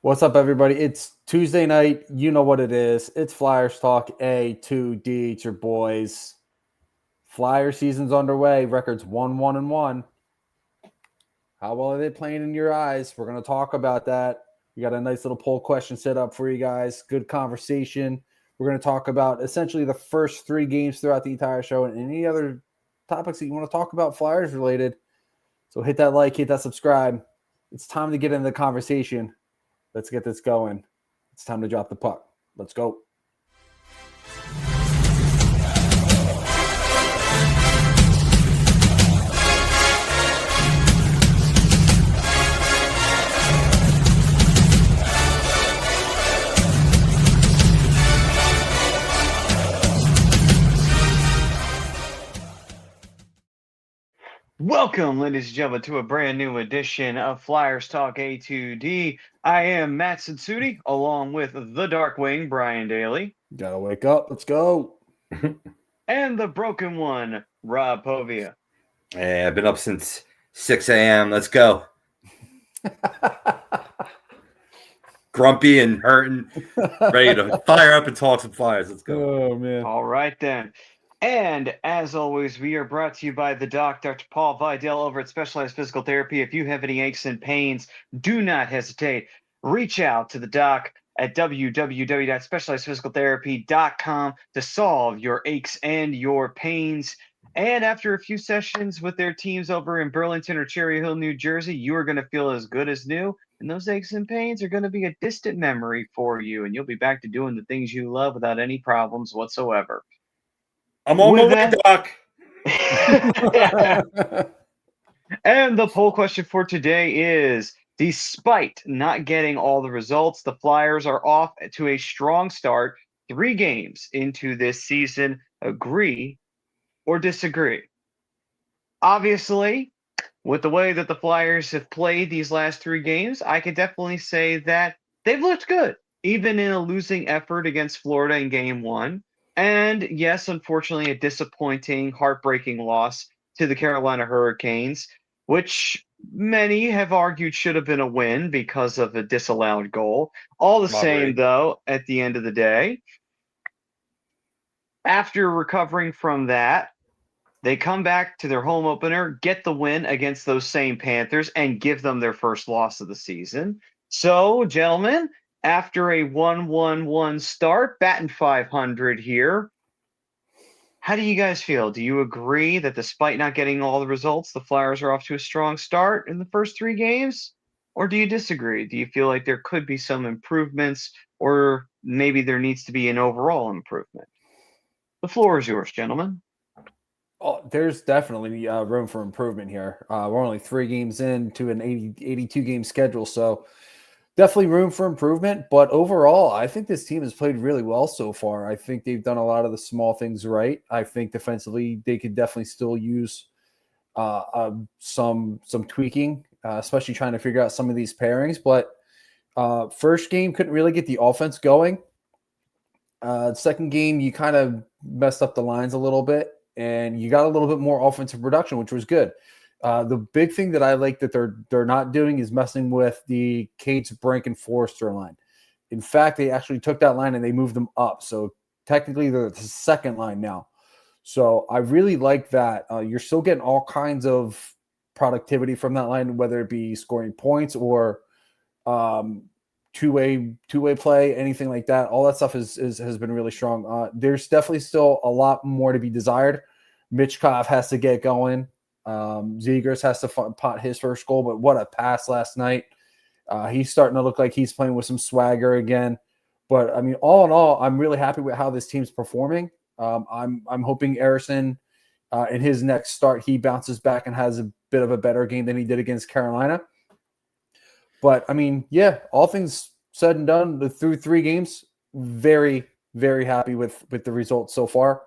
What's up, everybody? It's Tuesday night. You know what it is. It's Flyers Talk A2D. It's your boys. Flyer season's underway. Records 1-1-1. How well are they playing in your eyes? We're going to talk about that. We got a nice little poll question set up for you guys. Good conversation. We're going to talk about essentially the first three games throughout the entire show and any other topics that you want to talk about Flyers related. So hit that like, hit that subscribe. It's time to get into the conversation. Let's get this going. It's time to drop the puck. Let's go. Welcome, ladies and gentlemen, to a brand new edition of Flyers Talk A2D. I am Matt Sitsuti, along with the Dark Wing, Brian Daly. Gotta wake up. Let's go. And the Broken One, Rob Povia. Hey, I've been up since 6 a.m. Let's go. Grumpy and hurting, ready to fire up and talk some Flyers. Let's go. Oh, man. All right, then. And as always, we are brought to you by the doc, Dr. Paul Vidal over at Specialized Physical Therapy. If you have any aches and pains, do not hesitate. Reach out to the doc at www.specializedphysicaltherapy.com to solve your aches and your pains. And after a few sessions with their teams over in Burlington or Cherry Hill, New Jersey, you are going to feel as good as new. And those aches and pains are going to be a distant memory for you. And you'll be back to doing the things you love without any problems whatsoever. I'm on my way, Doc. And the poll question for today is, despite not getting all the results, the Flyers are off to a strong start 3 games into this season. Agree or disagree? Obviously, with the way that the Flyers have played these last 3 games, I can definitely say that they've looked good, even in a losing effort against Florida in Game 1. And yes, unfortunately, a disappointing, heartbreaking loss to the Carolina Hurricanes, which many have argued should have been a win because of a disallowed goal. All the same, though, at the end of the day, after recovering from that, they come back to their home opener, get the win against those same Panthers, and give them their first loss of the season. So, gentlemen, after a 1-1-1 start, batting 500 here, how do you guys feel? Do you agree that despite not getting all the results, the Flyers are off to a strong start in the first 3 games? Or do you disagree? Do you feel like there could be some improvements, or maybe there needs to be an overall improvement? The floor is yours, gentlemen. Oh, there's definitely room for improvement here. We're only 3 games into an 82-game schedule, so definitely room for improvement. But overall, I think this team has played really well so far. I think they've done a lot of the small things right. I think defensively they could definitely still use some tweaking, especially trying to figure out some of these pairings. But first game couldn't really get the offense going. Second game, you kind of messed up the lines a little bit, and you got a little bit more offensive production, which was good. The big thing that I like that they're not doing is messing with the Cates, Brink, and Forrester line. In fact, they actually took that line and they moved them up. So technically, they're the second line now. So I really like that. You're still getting all kinds of productivity from that line, whether it be scoring points or two-way play, anything like that. All that stuff has been really strong. There's definitely still a lot more to be desired. Michkov has to get going. Zegers has to pot his first goal, but what a pass last night. He's starting to look like he's playing with some swagger again. But I mean, all in all, I'm really happy with how this team's performing. I'm hoping Erison in his next start, he bounces back and has a bit of a better game than he did against Carolina. But I mean, yeah, all things said and done, through 3 games, very, very happy with the results so far.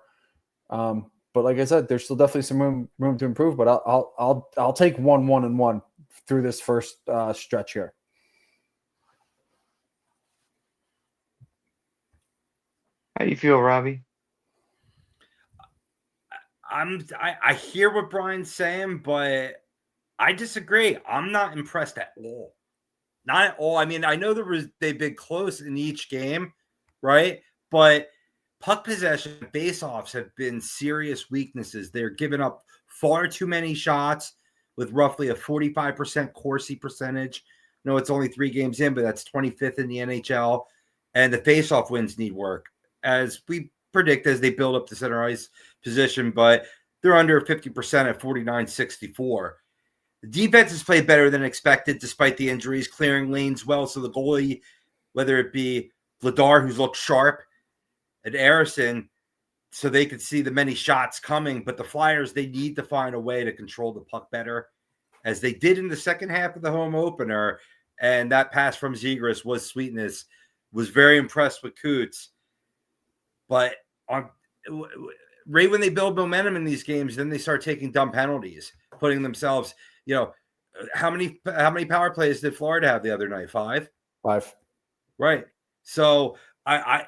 But like I said, there's still definitely some room to improve. But I'll take 1-1-1 through this first stretch here. How do you feel, Robbie? I hear what Brian's saying, but I disagree. I'm not impressed at all. Not all. I mean, I know they've been close in each game, right? But puck possession, face-offs have been serious weaknesses. They're giving up far too many shots with roughly a 45% Corsi percentage. No, it's only 3 games in, but that's 25th in the NHL. And the face-off wins need work, as we predict as they build up the center ice position, but they're under 50% at 49-64. The defense has played better than expected despite the injuries, clearing lanes well. So the goalie, whether it be Vladar, who's looked sharp, and Arison, so they could see the many shots coming. But the Flyers, they need to find a way to control the puck better, as they did in the second half of the home opener. And that pass from Zegras was sweetness. Was very impressed with Coots. But right when they build momentum in these games, then they start taking dumb penalties, putting themselves, how many power plays did Florida have the other night? 5? 5. Right. So I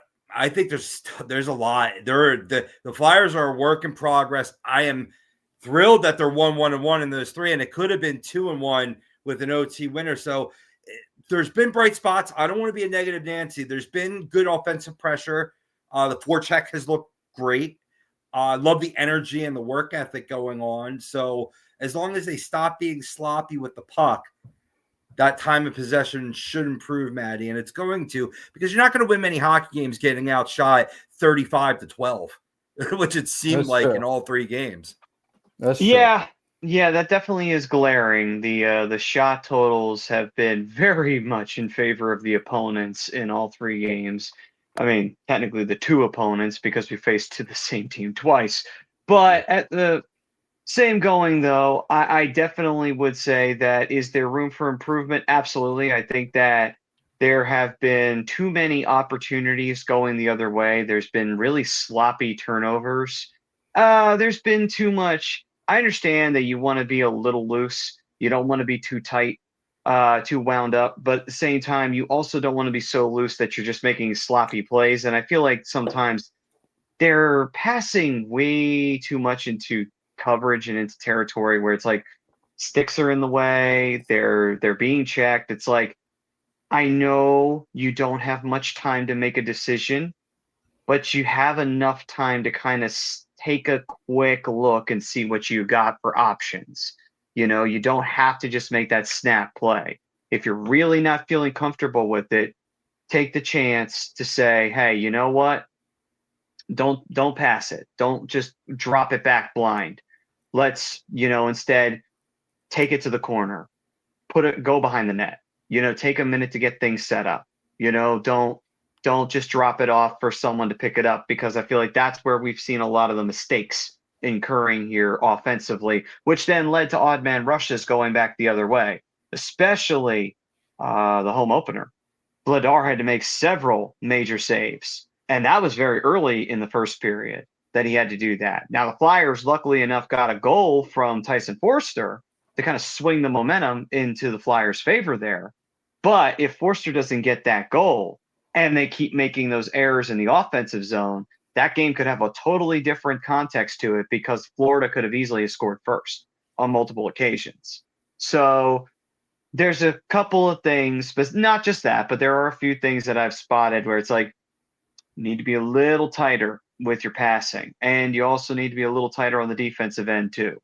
think there's a lot. The Flyers are a work in progress. I am thrilled that they're 1-1-1 in those 3, and it could have been 2-1 with an OT winner. So there's been bright spots. I don't want to be a negative Nancy. There's been good offensive pressure. The forecheck has looked great. I love the energy and the work ethic going on. So as long as they stop being sloppy with the puck, that time of possession should improve, Maddie, and it's going to, because you're not going to win many hockey games getting outshot 35-12, which it seemed like in all 3 games. That's true. Yeah, that definitely is glaring. The shot totals have been very much in favor of the opponents in all 3 games. I mean, technically the 2 opponents, because we faced the same team twice. But at the same going, though, I definitely would say that, is there room for improvement? Absolutely. I think that there have been too many opportunities going the other way. There's been really sloppy turnovers. There's been too much. I understand that you want to be a little loose. You don't want to be too tight, too wound up. But at the same time, you also don't want to be so loose that you're just making sloppy plays. And I feel like sometimes they're passing way too much into coverage and into territory where it's like sticks are in the way, they're being checked. It's like, I know you don't have much time to make a decision, but you have enough time to kind of take a quick look and see what you got for options. You don't have to just make that snap play. If you're really not feeling comfortable with it, take the chance to say, hey, you know what? Don't pass it. Don't just drop it back blind. Let's, instead take it to the corner, go behind the net, take a minute to get things set up. Don't just drop it off for someone to pick it up, because I feel like that's where we've seen a lot of the mistakes incurring here offensively, which then led to odd man rushes going back the other way, especially the home opener. Vladar had to make several major saves, and that was very early in the first period that he had to do that. Now, the Flyers, luckily enough, got a goal from Tyson Forster to kind of swing the momentum into the Flyers' favor there. But if Forster doesn't get that goal and they keep making those errors in the offensive zone, that game could have a totally different context to it, because Florida could have easily scored first on multiple occasions. So there's a couple of things, but not just that, but there are a few things that I've spotted where it's like, you need to be a little tighter with your passing, and you also need to be a little tighter on the defensive end too.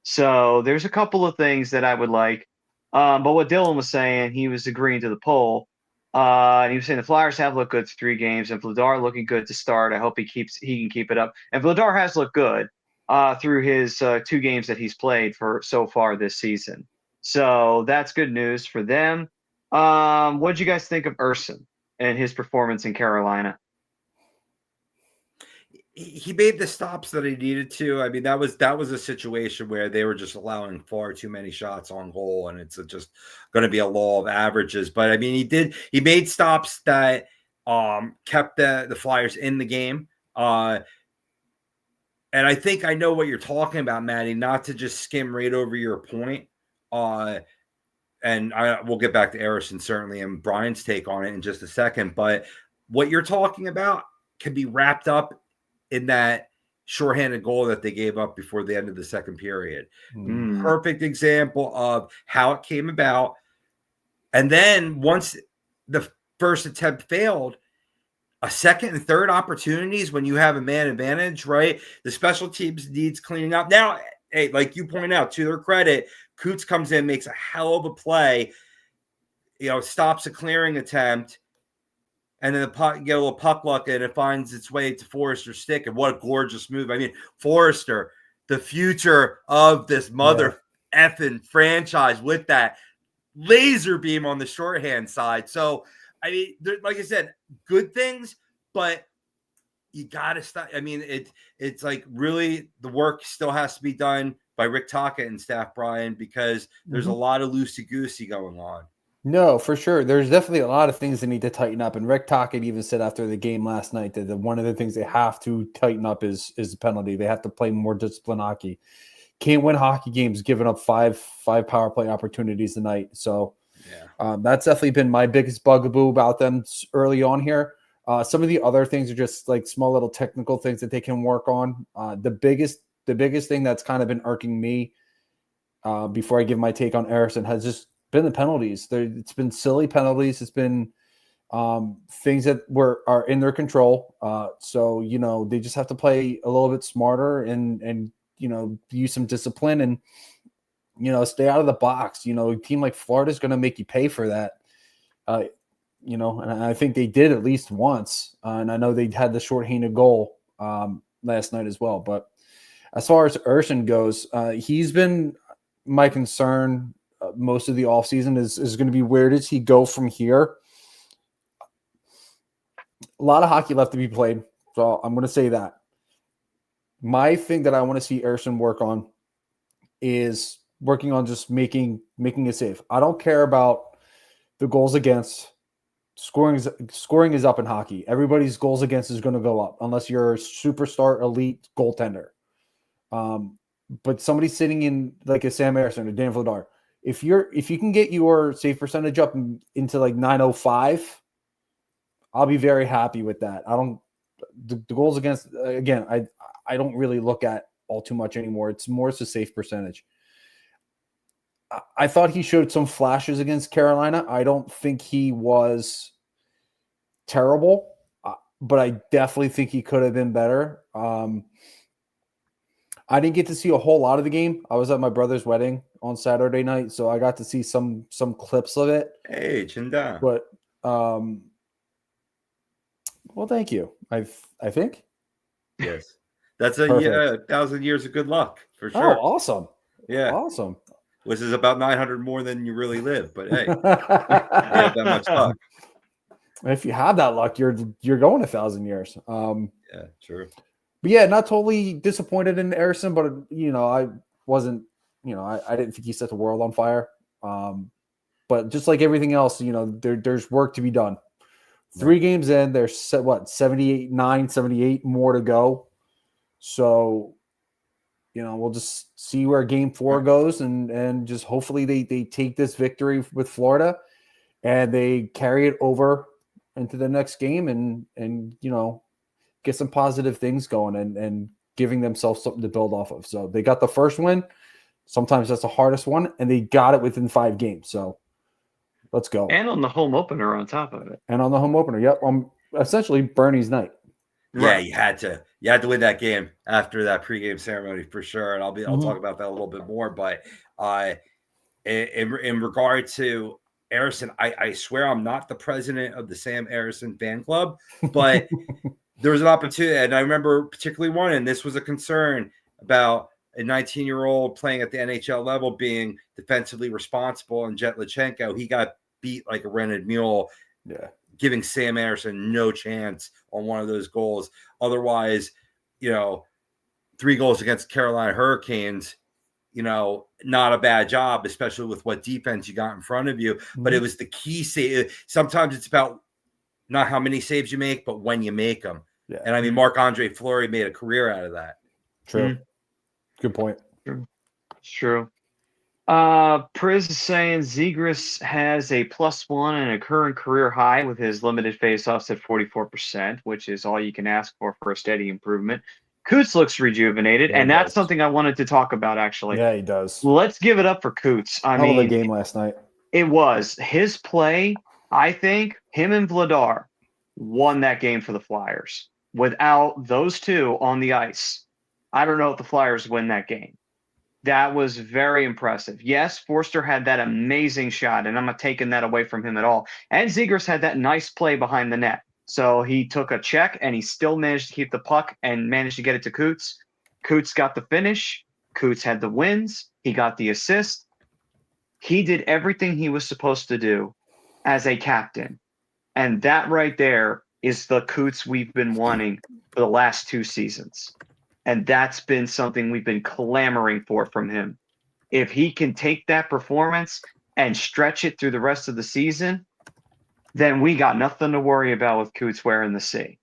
So there's a couple of things that I would like. But what Dylan was saying, he was agreeing to the poll. And he was saying the Flyers have looked good 3 games, and Vladar looking good to start. I hope he can keep it up. And Vladar has looked good through his 2 games that he's played for so far this season. So that's good news for them. What did you guys think of Urson and his performance in Carolina? He made the stops that he needed to. I mean, that was a situation where they were just allowing far too many shots on goal, and it's just going to be a law of averages. But I mean, he made stops that kept the Flyers in the game. And I think I know what you're talking about, Maddie, not to just skim right over your point. And we'll get back to Arison certainly and Brian's take on it in just a second. But what you're talking about can be wrapped up in that shorthanded goal that they gave up before the end of the second period. Perfect example of how it came about. And then once the first attempt failed, a second and third opportunities when you have a man advantage, right? The special teams needs cleaning up. Now, hey, like you point out, to their credit, Coots comes in, makes a hell of a play, stops a clearing attempt, and then the puck, get a little puck luck, and it finds its way to Forrester's stick. And what a gorgeous move. I mean, Forrester, the future of this mother effing franchise with that laser beam on the shorthand side. So, I mean, like I said, good things, but you got to stop. I mean, it's like really the work still has to be done by Rick Tocchet and staff, Brian, because there's a lot of loosey-goosey going on. No, for sure. There's definitely a lot of things that need to tighten up. And Rick Tocchet even said after the game last night that one of the things they have to tighten up is the penalty. They have to play more disciplined hockey. Can't win hockey games giving up five power play opportunities tonight. So that's definitely been my biggest bugaboo about them early on here. Some of the other things are just like small little technical things that they can work on. The biggest thing that's kind of been irking me before I give my take on Eriksson has just been the penalties. It's been silly penalties. It's been things that are in their control. So they just have to play a little bit smarter and use some discipline and stay out of the box. A team like Florida is going to make you pay for that. And I think they did at least once. And I know they had the shorthanded goal last night as well. But as far as Eriksson goes, he's been my concern most of the offseason is going to be where does he go from here? A lot of hockey left to be played. So I'm going to say that. My thing that I want to see Eriksson work on is working on just making a save. I don't care about the goals against. Scoring is up in hockey. Everybody's goals against is going to go up unless you're a superstar elite goaltender. But somebody sitting in like a Sam Ersson or Dan Vladar, if you can get your save percentage up into like 905, I'll be very happy with that. The goals against, again, I don't really look at all too much anymore. It's more the save percentage. I thought he showed some flashes against Carolina. I don't think he was terrible, but I definitely think he could have been better. I didn't get to see a whole lot of the game. I was at my brother's wedding on Saturday night, so I got to see some clips of it. Hey, Chinda. But well, thank you. I think. Yes, that's a 1,000 years of good luck for sure. Oh, awesome! Yeah, awesome. Which is about 900 more than you really live, but hey, you have that much luck. If you have that luck, you're going 1,000 years. Yeah, true. But yeah, not totally disappointed in Eriksson, but I wasn't, I didn't think he set the world on fire. But just like everything else, there's work to be done. 3 games in, there's 78 more to go. So, we'll just see where game 4 goes and just hopefully they take this victory with Florida and they carry it over into the next game and get some positive things going and giving themselves something to build off of. So they got the first win. Sometimes that's the hardest one, and they got it within 5 games. So let's go. And on the home opener on top of it. And on the home opener. Yep. Essentially Bernie's night. Yeah, right. You had to win that game after that pregame ceremony for sure. And I'll talk about that a little bit more. But in regard to Eriksson, I swear I'm not the president of the Sam Ersson fan club, but there was an opportunity, and I remember particularly one, and this was a concern about a 19-year-old playing at the NHL level being defensively responsible, and Jet Lachenko, he got beat like a rented mule, giving Sam Ersson no chance on one of those goals. Otherwise, 3 goals against Carolina Hurricanes, not a bad job, especially with what defense you got in front of you. Mm-hmm. But it was the key save. Sometimes it's about not how many saves you make, but when you make them. Yeah. And I mean, Marc-Andre Fleury made a career out of that. True. Mm-hmm. Good point. It's true. Priz is saying Zegras has a +1 and a current career high with his limited faceoffs at 44%, which is all you can ask for a steady improvement. Coots looks rejuvenated, and that's something I wanted to talk about, actually. Yeah, he does. Let's give it up for Coots. I mean, the game last night. It was his play. I think him and Vladar won that game for the Flyers. Without those two on the ice, I don't know if the Flyers win that game. That was very impressive. Yes, Forster had that amazing shot, and I'm not taking that away from him at all. And Zegers had that nice play behind the net. So he took a check, and he still managed to keep the puck and managed to get it to Coots. Coots got the finish. Coots had the wins. He got the assist. He did everything he was supposed to do as a captain. And that right there is the Coots we've been wanting for the last 2 seasons. And that's been something we've been clamoring for from him. If he can take that performance and stretch it through the rest of the season, then we got nothing to worry about with Coots wearing the C.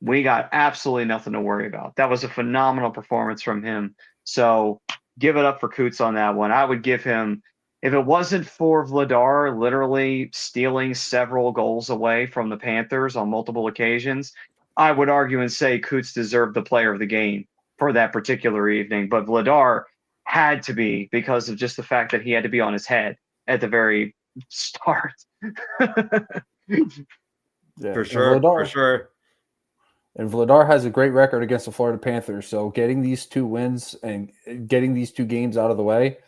We got absolutely nothing to worry about. That was a phenomenal performance from him. So give it up for Coots on that one. I would give him, if it wasn't for Vladar literally stealing several goals away from the Panthers on multiple occasions, I would argue and say Coots deserved the player of the game for that particular evening. But Vladar had to be, because of just the fact that he had to be on his head at the very start. Yeah, For sure. For sure. And Vladar has a great record against the Florida Panthers. So getting these 2 wins and getting these 2 games out of the way,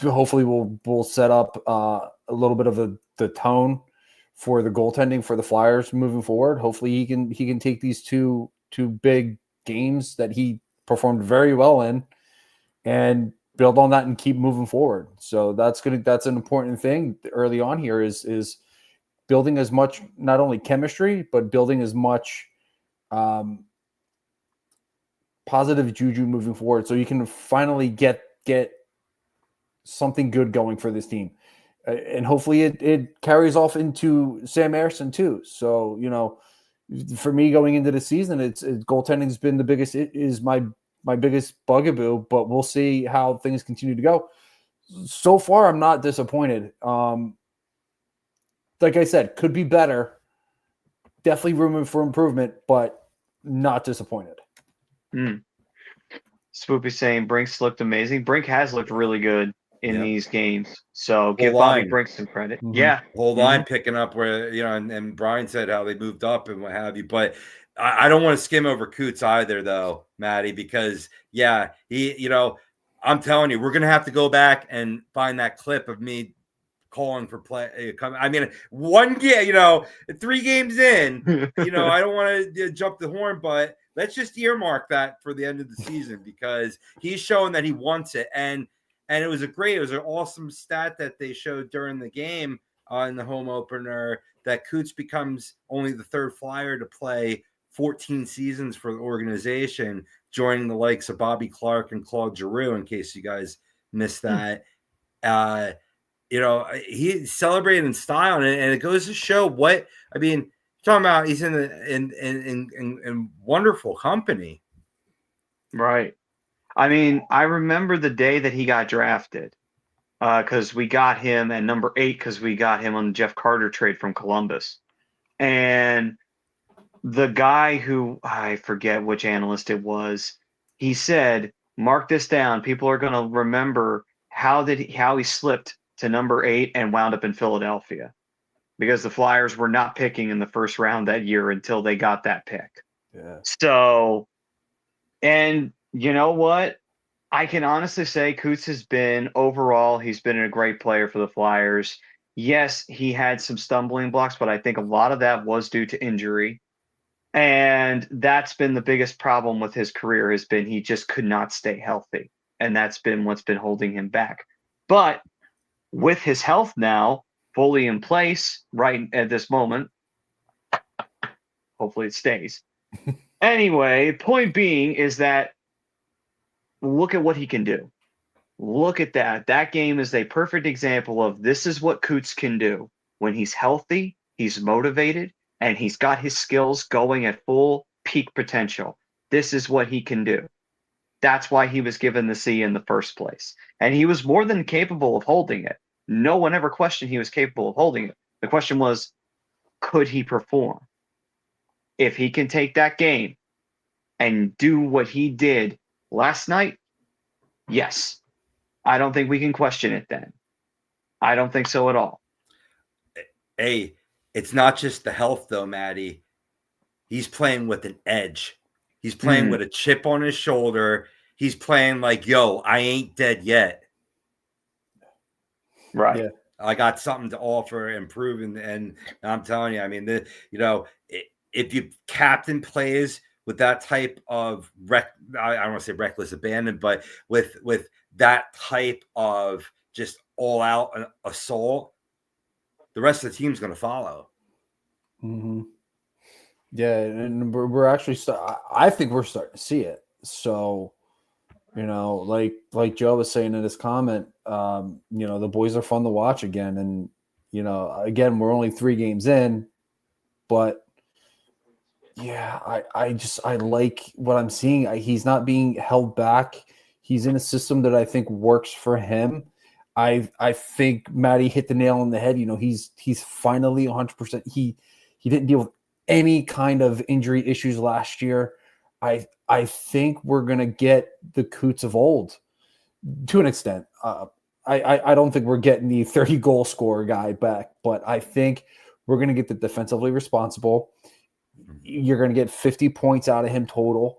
hopefully we'll set up a little bit of the tone for the goaltending for the Flyers moving forward. Hopefully he can take these two big games that he performed very well in and build on that and keep moving forward. So that's an important thing early on here is building as much, not only chemistry, but building as much positive juju moving forward, so you can finally get something good going for this team, and hopefully it carries off into Sam Ersson too. So for me going into the season, it's goaltending has been the biggest. It is my biggest bugaboo, but we'll see how things continue to go. So far, I'm not disappointed. Like I said, could be better. Definitely room for improvement, but not disappointed. Swoopy saying Brinks looked amazing. Brink has looked really good in these games. So give Whole Bobby line. Brink some credit. Mhm. Yeah. Whole line picking up where, and Brian said how they moved up and what have you. But I don't want to skim over Coots either, though, Maddie, because, he, I'm telling you, we're going to have to go back and find that clip of me calling for play. I mean, 3 games in, I don't want to jump the horn, but let's just earmark that for the end of the season, because he's showing that he wants it. And it was an awesome stat that they showed during the game in the home opener, that Coots becomes only the 3rd Flyer to play 14 seasons for the organization, joining the likes of Bobby Clark and Claude Giroux, in case you guys missed that. He celebrated in style, and it goes to show what I mean. Talking about, he's in wonderful company, Right. I mean, I remember the day that he got drafted, because we got him at number 8 because we got him on the Jeff Carter trade from Columbus, and the guy who, I forget which analyst it was, he said, "Mark this down. People are going to remember how he slipped to number 8 and wound up in Philadelphia, because the Flyers were not picking in the first round that year until they got that pick." Yeah. So, and you know what? I can honestly say Coots has been, overall, he's been a great player for the Flyers. Yes, he had some stumbling blocks, but I think a lot of that was due to injury. And that's been the biggest problem with his career, has been he just could not stay healthy. And that's been what's been holding him back. But with his health now fully in place right at this moment, hopefully it stays. Anyway, point being is that look at what he can do. Look at that. That game is a perfect example of this is what Coots can do. When he's healthy, he's motivated, and he's got his skills going at full peak potential. This is what he can do. That's why he was given the C in the first place. And he was more than capable of holding it. No one ever questioned he was capable of holding it. The question was, could he perform? If he can take that game and do what he did last night, yes. I don't think we can question it then. I don't think so at all. Hey, it's not just the health though, Maddie. He's playing with an edge. He's playing with a chip on his shoulder. He's playing like, yo, I ain't dead yet. Right. Yeah. I got something to offer and prove. And I'm telling you, I mean, if your captain plays with that type of I don't want to say reckless abandon, but with that type of just all out assault, the rest of the team's going to follow. Mm-hmm. Yeah, and we're actually I think we're starting to see it. So, like Joe was saying in his comment, the boys are fun to watch again, and again, we're only 3 games in, but yeah, I like what I'm seeing. He's not being held back. He's in a system that I think works for him. I think Matty hit the nail on the head. He's finally 100%. He didn't deal with any kind of injury issues last year. I think we're gonna get the Coots of old to an extent. I don't think we're getting the 30 goal scorer guy back, but I think we're gonna get the defensively responsible. You're gonna get 50 points out of him total.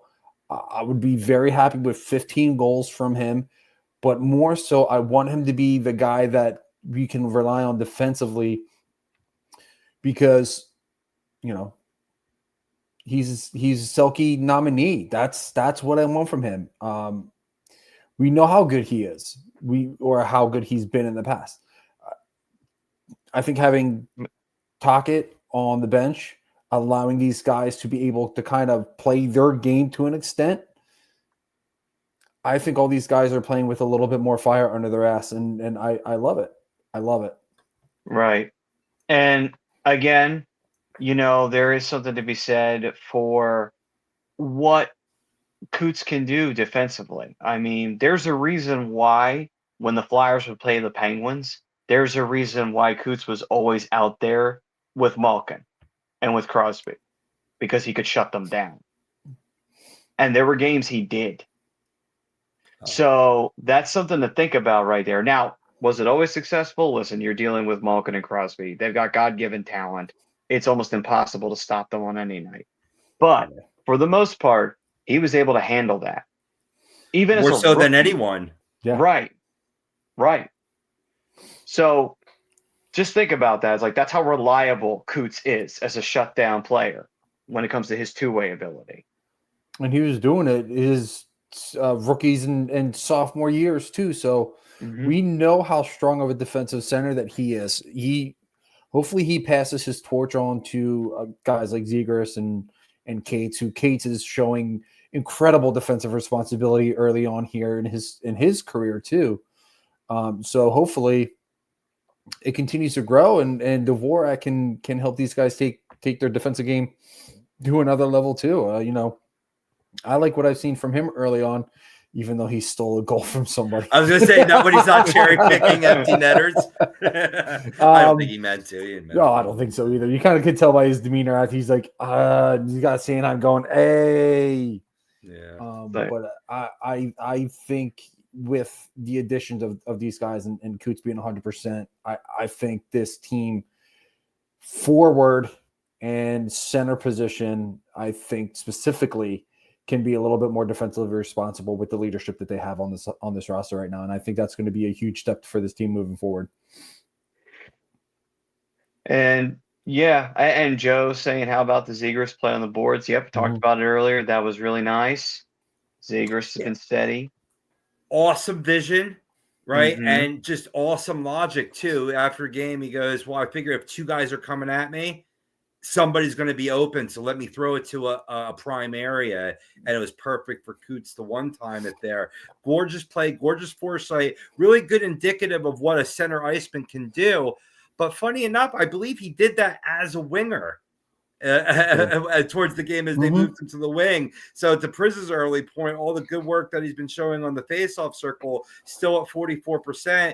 I would be very happy with 15 goals from him. But more so, I want him to be the guy that we can rely on defensively because, he's a Selke nominee. That's what I want from him. We know how good he is, or how good he's been in the past. I think having Tocchet on the bench, allowing these guys to be able to kind of play their game to an extent, I think all these guys are playing with a little bit more fire under their ass, and I love it. I love it. Right. And again, there is something to be said for what Coots can do defensively. I mean, there's a reason why when the Flyers would play the Penguins, there's a reason why Coots was always out there with Malkin and with Crosby, because he could shut them down. And there were games he did. So that's something to think about right there. Now, was it always successful? Listen, you're dealing with Malkin and Crosby. They've got God-given talent. It's almost impossible to stop them on any night. But for the most part, he was able to handle that. Even more as a so rookie. than anyone. Yeah. Right. So just think about that. It's like that's how reliable Coots is as a shutdown player when it comes to his two-way ability. And he was doing it his rookies and sophomore years too. So we know how strong of a defensive center that he is. Hopefully he passes his torch on to guys like Zegras and Cates, who Cates is showing incredible defensive responsibility early on here in his career too. So hopefully it continues to grow, and Dvorak can help these guys take their defensive game to another level too. I like what I've seen from him early on, even though he stole a goal from somebody. I was going to say that, but he's not cherry picking empty netters. I don't think he meant to. No, I don't think so either. You kind of could tell by his demeanor. He's like, he's got Sanheim going, hey. Yeah. But I think with the additions of these guys and Coots being 100%, I think this team forward and center position, I think specifically, can be a little bit more defensively responsible with the leadership that they have on this roster right now. And I think that's going to be a huge step for this team moving forward. And yeah, and Joe saying, how about the Zegras play on the boards? Yep, talked about it earlier. That was really nice. Zegras has been steady. Awesome vision, right? And just awesome logic too. After a game, he goes, well, I figure if 2 guys are coming at me, somebody's going to be open, so let me throw it to a prime area. And it was perfect for Coots to one-time it there. Gorgeous play, gorgeous foresight, really good indicative of what a center iceman can do. But funny enough, I believe he did that as a winger towards the game as they moved him to the wing. So to Priz's early point, all the good work that he's been showing on the faceoff circle, still at 44%,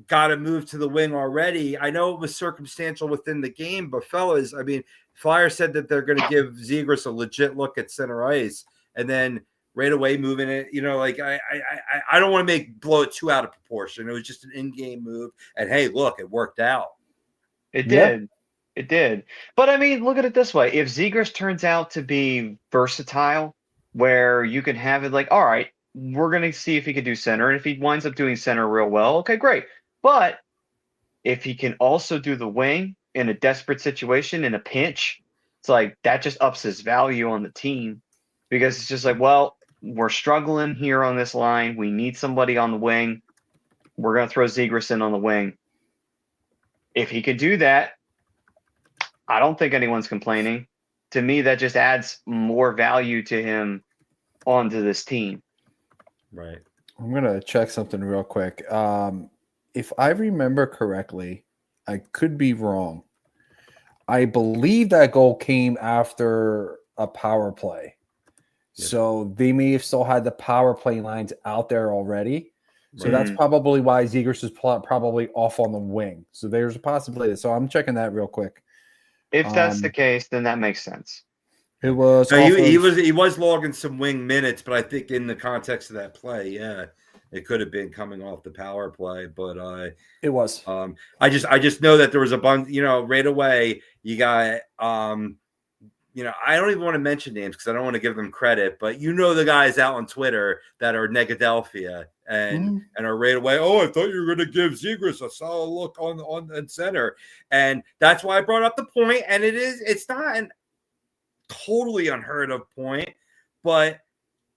got to move to the wing already. I know it was circumstantial within the game, but fellas, I mean, Flyers said that they're going to give Zegras a legit look at center ice. And then right away moving it. Like I don't want to blow it too out of proportion. It was just an in-game move, and hey, look, it worked out. It Yeah. did. It did. But I mean, look at it this way. If Zegers turns out to be versatile, where you can have it like, all right, we're going to see if he can do center. And if he winds up doing center real well, okay, great. But if he can also do the wing in a desperate situation, in a pinch, it's like that just ups his value on the team because it's just like, well, we're struggling here on this line. We need somebody on the wing. We're going to throw Zegers in on the wing. If he could do that, I don't think anyone's complaining. To me, that just adds more value to him onto this team. Right. I'm gonna check something real quick. If I remember correctly, I could be wrong. I believe that goal came after a power play. Yes. So they may have still had the power play lines out there already. So Right. that's probably why Zegers is probably off on the wing. So there's a possibility. So I'm checking that real quick. If that's the case, then that makes sense. It was. No, he was logging some wing minutes, but I think in the context of that play, yeah, it could have been coming off the power play. But it was. I just know that there was a bunch. Right away you got. I don't even want to mention names because I don't want to give them credit, but the guys out on Twitter that are Negadelphia and are right away. Oh, I thought you were going to give Zegers a solid look on center, and that's why I brought up the point. And it's not an totally unheard of point, but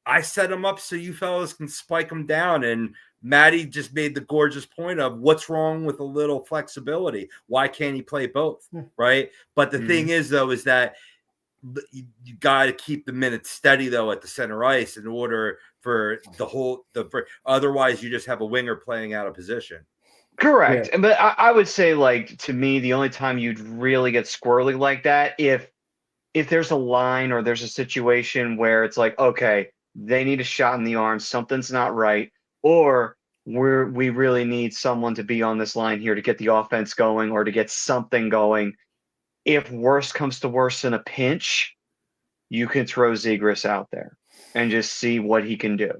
I set him up so you fellas can spike him down. And Maddie just made the gorgeous point of what's wrong with a little flexibility. Why can't he play both? Right. But the thing is, though, is that you got to keep the minutes steady, though, at the center ice in order for otherwise you just have a winger playing out of position. Correct. Yeah. But I would say, like, to me, the only time you'd really get squirrely like that, if there's a line or there's a situation where it's like, okay, they need a shot in the arm, something's not right, or we really need someone to be on this line here to get the offense going or to get something going. If worse comes to worse in a pinch, you can throw Zegers out there and just see what he can do.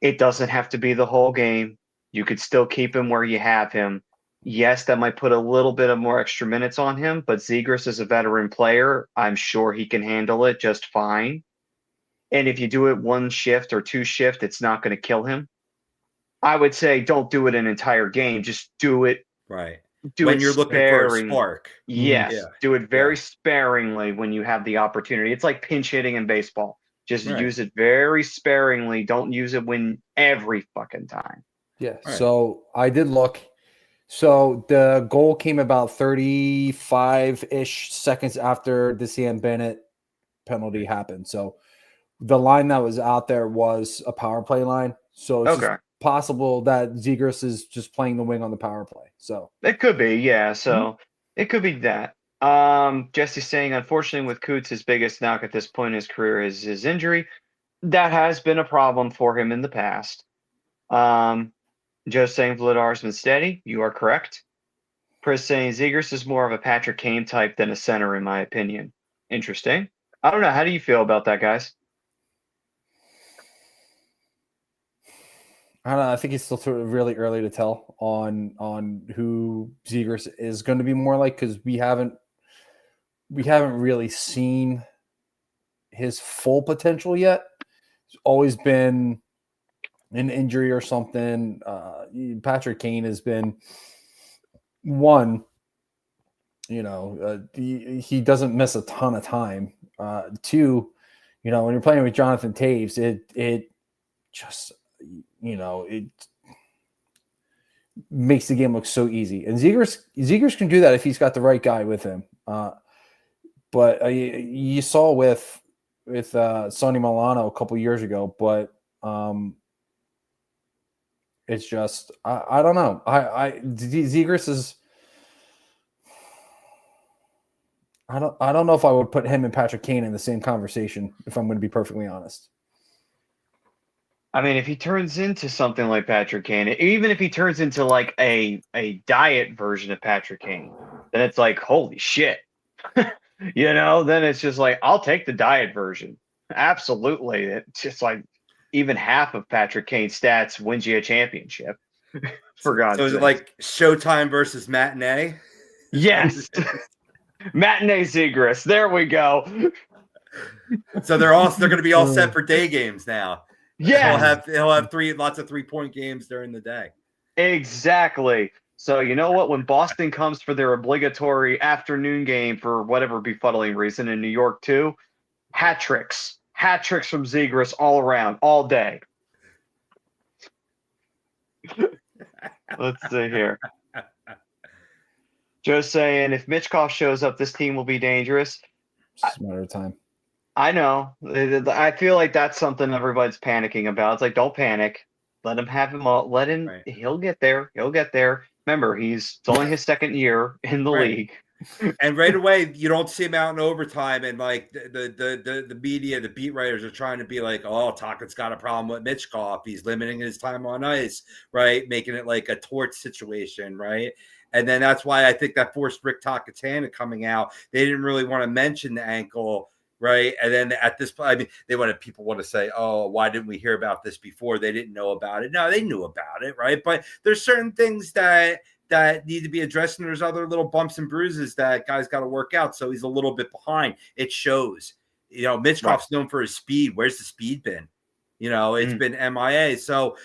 It doesn't have to be the whole game. You could still keep him where you have him. Yes, that might put a little bit of more extra minutes on him, but Zegers is a veteran player. I'm sure he can handle it just fine. And if you do it one shift or two shift, it's not going to kill him. I would say don't do it an entire game. Just do it. Right. When you're looking for a spark. Yes. Yeah. Do it very sparingly when you have the opportunity. It's like pinch hitting in baseball. Just use it very sparingly. Don't use it every fucking time. Yeah. Right. So I did look. So the goal came about 35-ish seconds after the Sam Bennett penalty happened. So the line that was out there was a power play line. So it's just possible that Zegers is just playing the wing on the power play. So it could be, yeah. So it could be that. Jesse's saying, unfortunately, with Coots, his biggest knock at this point in his career is his injury. That has been a problem for him in the past. Joe saying Vladar's been steady. You are correct. Chris saying Zegers is more of a Patrick Kane type than a center, in my opinion. Interesting. I don't know. How do you feel about that, guys? I don't know. I think it's still really early to tell on who Zegers is going to be more like, because we haven't really seen his full potential yet. It's always been an injury or something. Patrick Kane has been one. He doesn't miss a ton of time. Two, when you're playing with Jonathan Taves, it just it makes the game look so easy. And Zegers can do that if he's got the right guy with him. But you saw with Sonny Milano a couple years ago, but it's just I don't know. Zegers is I don't know if I would put him and Patrick Kane in the same conversation, if I'm going to be perfectly honest. I mean, if he turns into something like Patrick Kane, even if he turns into like a diet version of Patrick Kane, then it's like, holy shit. Then it's just like, I'll take the diet version. Absolutely. It's just like, even half of Patrick Kane's stats wins you a championship. For God's So is it sake. like Showtime versus Matinee? Yes. Matinee Zegras. There we go. So they're going to be all set for day games now. Yes. He'll have lots of 3-point games during the day. Exactly. So you know what? When Boston comes for their obligatory afternoon game for whatever befuddling reason in New York too, hat tricks from Zegras all around, all day. Let's see here. Joe's saying if Mitchkov shows up, this team will be dangerous. It's just a matter of time. I know. I feel like that's something everybody's panicking about. It's like, don't panic. Let him have him all. Let him. Right. He'll get there. He'll get there. Remember, it's only his second year in the Right. league. And right away, you don't see him out in overtime, and like the media, the beat writers are trying to be like, "Oh, Tocchet's got a problem with Mitchkov. He's limiting his time on ice, right? Making it like a torch situation, right?" And then that's why I think that forced Rick Tocchet's hand coming out. They didn't really want to mention the ankle, right? And then at this point, I mean, people want to say, "Oh, why didn't we hear about this before? They didn't know about it." No, they knew about it, right? But there's certain things that need to be addressed, and there's other little bumps and bruises that guys got to work out. So he's a little bit behind. It shows. Mitchkov's known for his speed. Where's the speed been? It's been MIA. So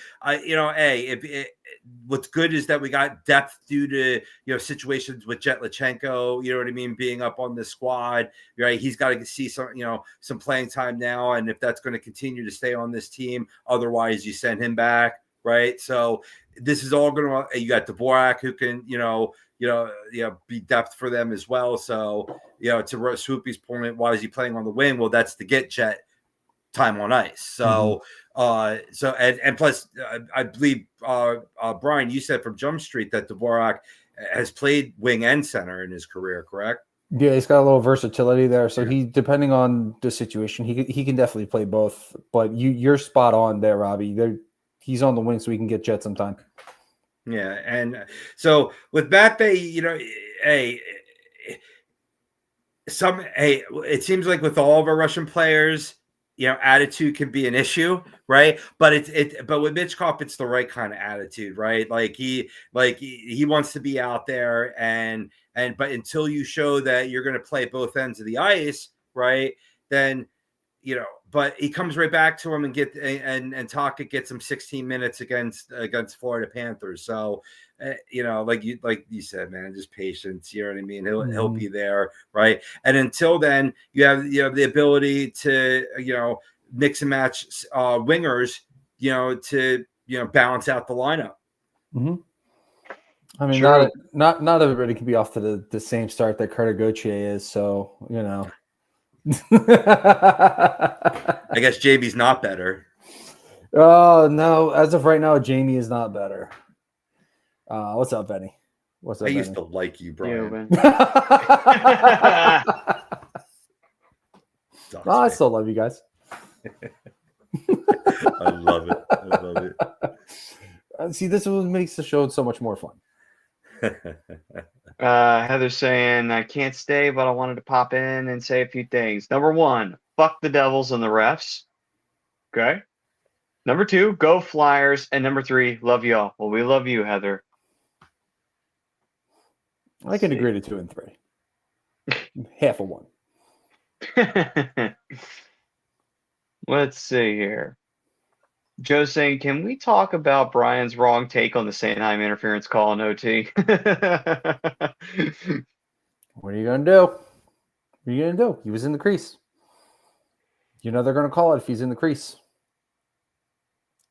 what's good is that we got depth due to situations with Jetlachenko. You know what I mean? Being up on the squad, right? He's got to see some playing time now, and if that's going to continue to stay on this team, otherwise you send him back, right? So this is all going to. You got Dvorak who can be depth for them as well. So to Swoopy's point, why is he playing on the wing? Well, that's to get Jet time on ice. So and plus I believe Brian, you said from Jump Street that Dvorak has played wing and center in his career, correct? Yeah, he's got a little versatility there. So he, depending on the situation, he can definitely play both. But you're spot on there, Robbie. He's on the wing, so he can get Jet sometime. Yeah, and so with Mbappe, it seems like with all of our Russian players, attitude can be an issue, right? But but with Mitchkov, it's the right kind of attitude, right? Like he wants to be out there, but until you show that you're going to play both ends of the ice, right? Then but he comes right back to him and Tocchet gets him 16 minutes against Florida Panthers. So, like you said, man, just patience. You know what I mean? He'll be there, right? And until then, you have the ability to mix and match wingers, to balance out the lineup. Mm-hmm. I mean, True. not everybody can be off to the same start that Carter Gauthier is. So I guess Jamie's not better. Oh no! As of right now, Jamie is not better. What's up, Benny? What's up? I Benny? used to like you, Brian. I still love you guys. I love it. See, this is what makes the show so much more fun. Heather's saying, I can't stay, but I wanted to pop in and say a few things. Number one, fuck the Devils and the refs. Okay. Number two, go Flyers. And number three, love y'all. Well, we love you, Heather. I can agree to 2 and 3. Half of 1. Let's see here. Joe's saying, can we talk about Brian's wrong take on the Sanheim interference call in OT? What are you going to do? What are you going to do? He was in the crease. They're going to call it if he's in the crease.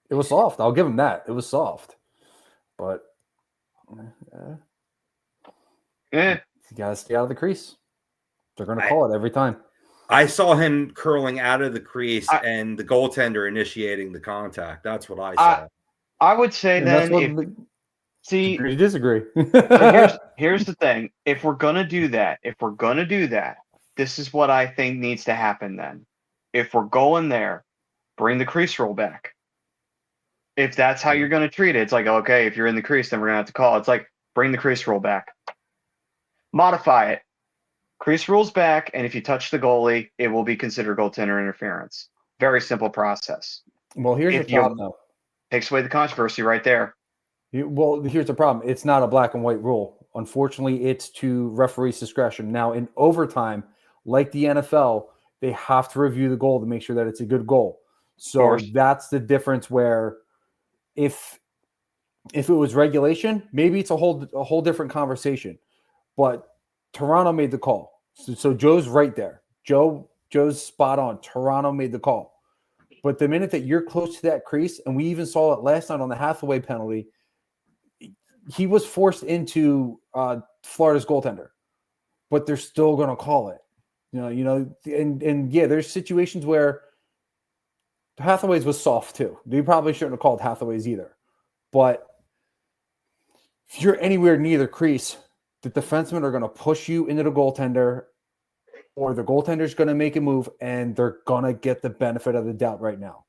It was soft. I'll give him that. It was soft. But you got to stay out of the crease. They're going to call it every time. I saw him curling out of the crease and the goaltender initiating the contact. That's what I saw. I would say then, agree to disagree. So here's the thing. If we're going to do that, this is what I think needs to happen then. If we're going there, bring the crease roll back. If that's how you're going to treat it, it's like, okay, if you're in the crease, then we're going to have to call. It's like, bring the crease roll back. Modify it. Crease rules back, and if you touch the goalie, it will be considered goaltender interference. Very simple process. Well, here's the If you problem, though. takes away the controversy right there. Well, here's the problem. It's not a black and white rule. Unfortunately, it's to referee's discretion. Now, in overtime, like the NFL, they have to review the goal to make sure that it's a good goal. So course. that's the difference where if it was regulation, maybe it's a whole different conversation. But Toronto made the call. So Joe's right there. Joe's spot on. Toronto made the call. But the minute that you're close to that crease, and we even saw it last night on the Hathaway penalty, he was forced into Florida's goaltender, but they're still going to call it. And yeah, there's situations where Hathaway's was soft too. They probably shouldn't have called Hathaway's either. But if you're anywhere near the crease, the defensemen are going to push you into the goaltender, or the goaltender's going to make a move, and they're going to get the benefit of the doubt right now.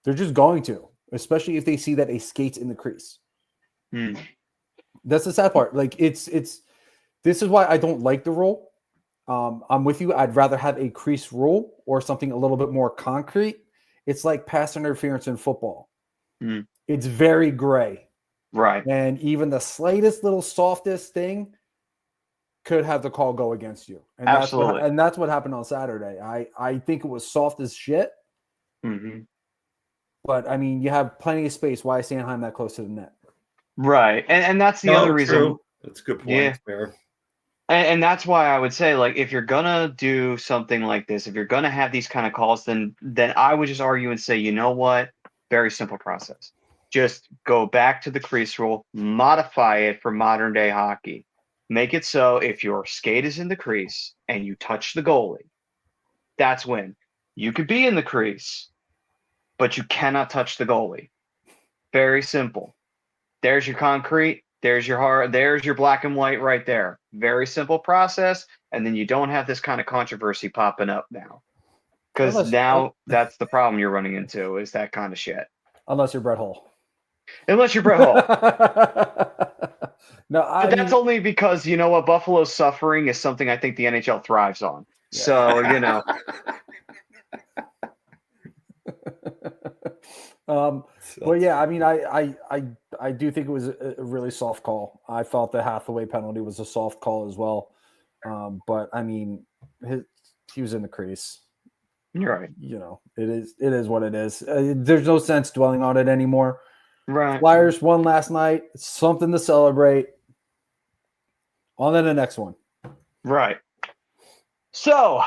They're just going to, especially if they see that a skate's in the crease. That's the sad part. Like this is why I don't like the rule. I'm with you. I'd rather have a crease rule or something a little bit more concrete. It's like pass interference in football. It's very gray. Right. And even the slightest little softest thing could have the call go against you. And Absolutely. That's what happened on Saturday. I think it was soft as shit. Mm-hmm. But I mean, you have plenty of space. Why is Sanheim that close to the net? Right. And that's the other reason. True. That's a good point. Yeah. Fair. And that's why I would say, like, if you're gonna do something like this, if you're gonna have these kind of calls, then I would just argue and say, you know what? Very simple process. Just go back to the crease rule, modify it for modern day hockey. Make it so if your skate is in the crease and you touch the goalie, that's when. You could be in the crease, but you cannot touch the goalie. Very simple. There's your concrete. There's your hard. There's your black and white right there. Very simple process, and then you don't have this kind of controversy popping up now. Because now that's the problem you're running into is that kind of shit. Unless you're Brett Hull. Unless you're Brett Hull. No, but that's only because you know what, Buffalo's suffering is something I think the NHL thrives on. Yeah. So you know. But yeah, I mean, I do think it was a really soft call. I felt the Hathaway penalty was a soft call as well. But I mean, he was in the crease. You're right. You know, it is what it is. There's no sense dwelling on it anymore. Right. Flyers won last night. It's something to celebrate. On to the next one. Right. So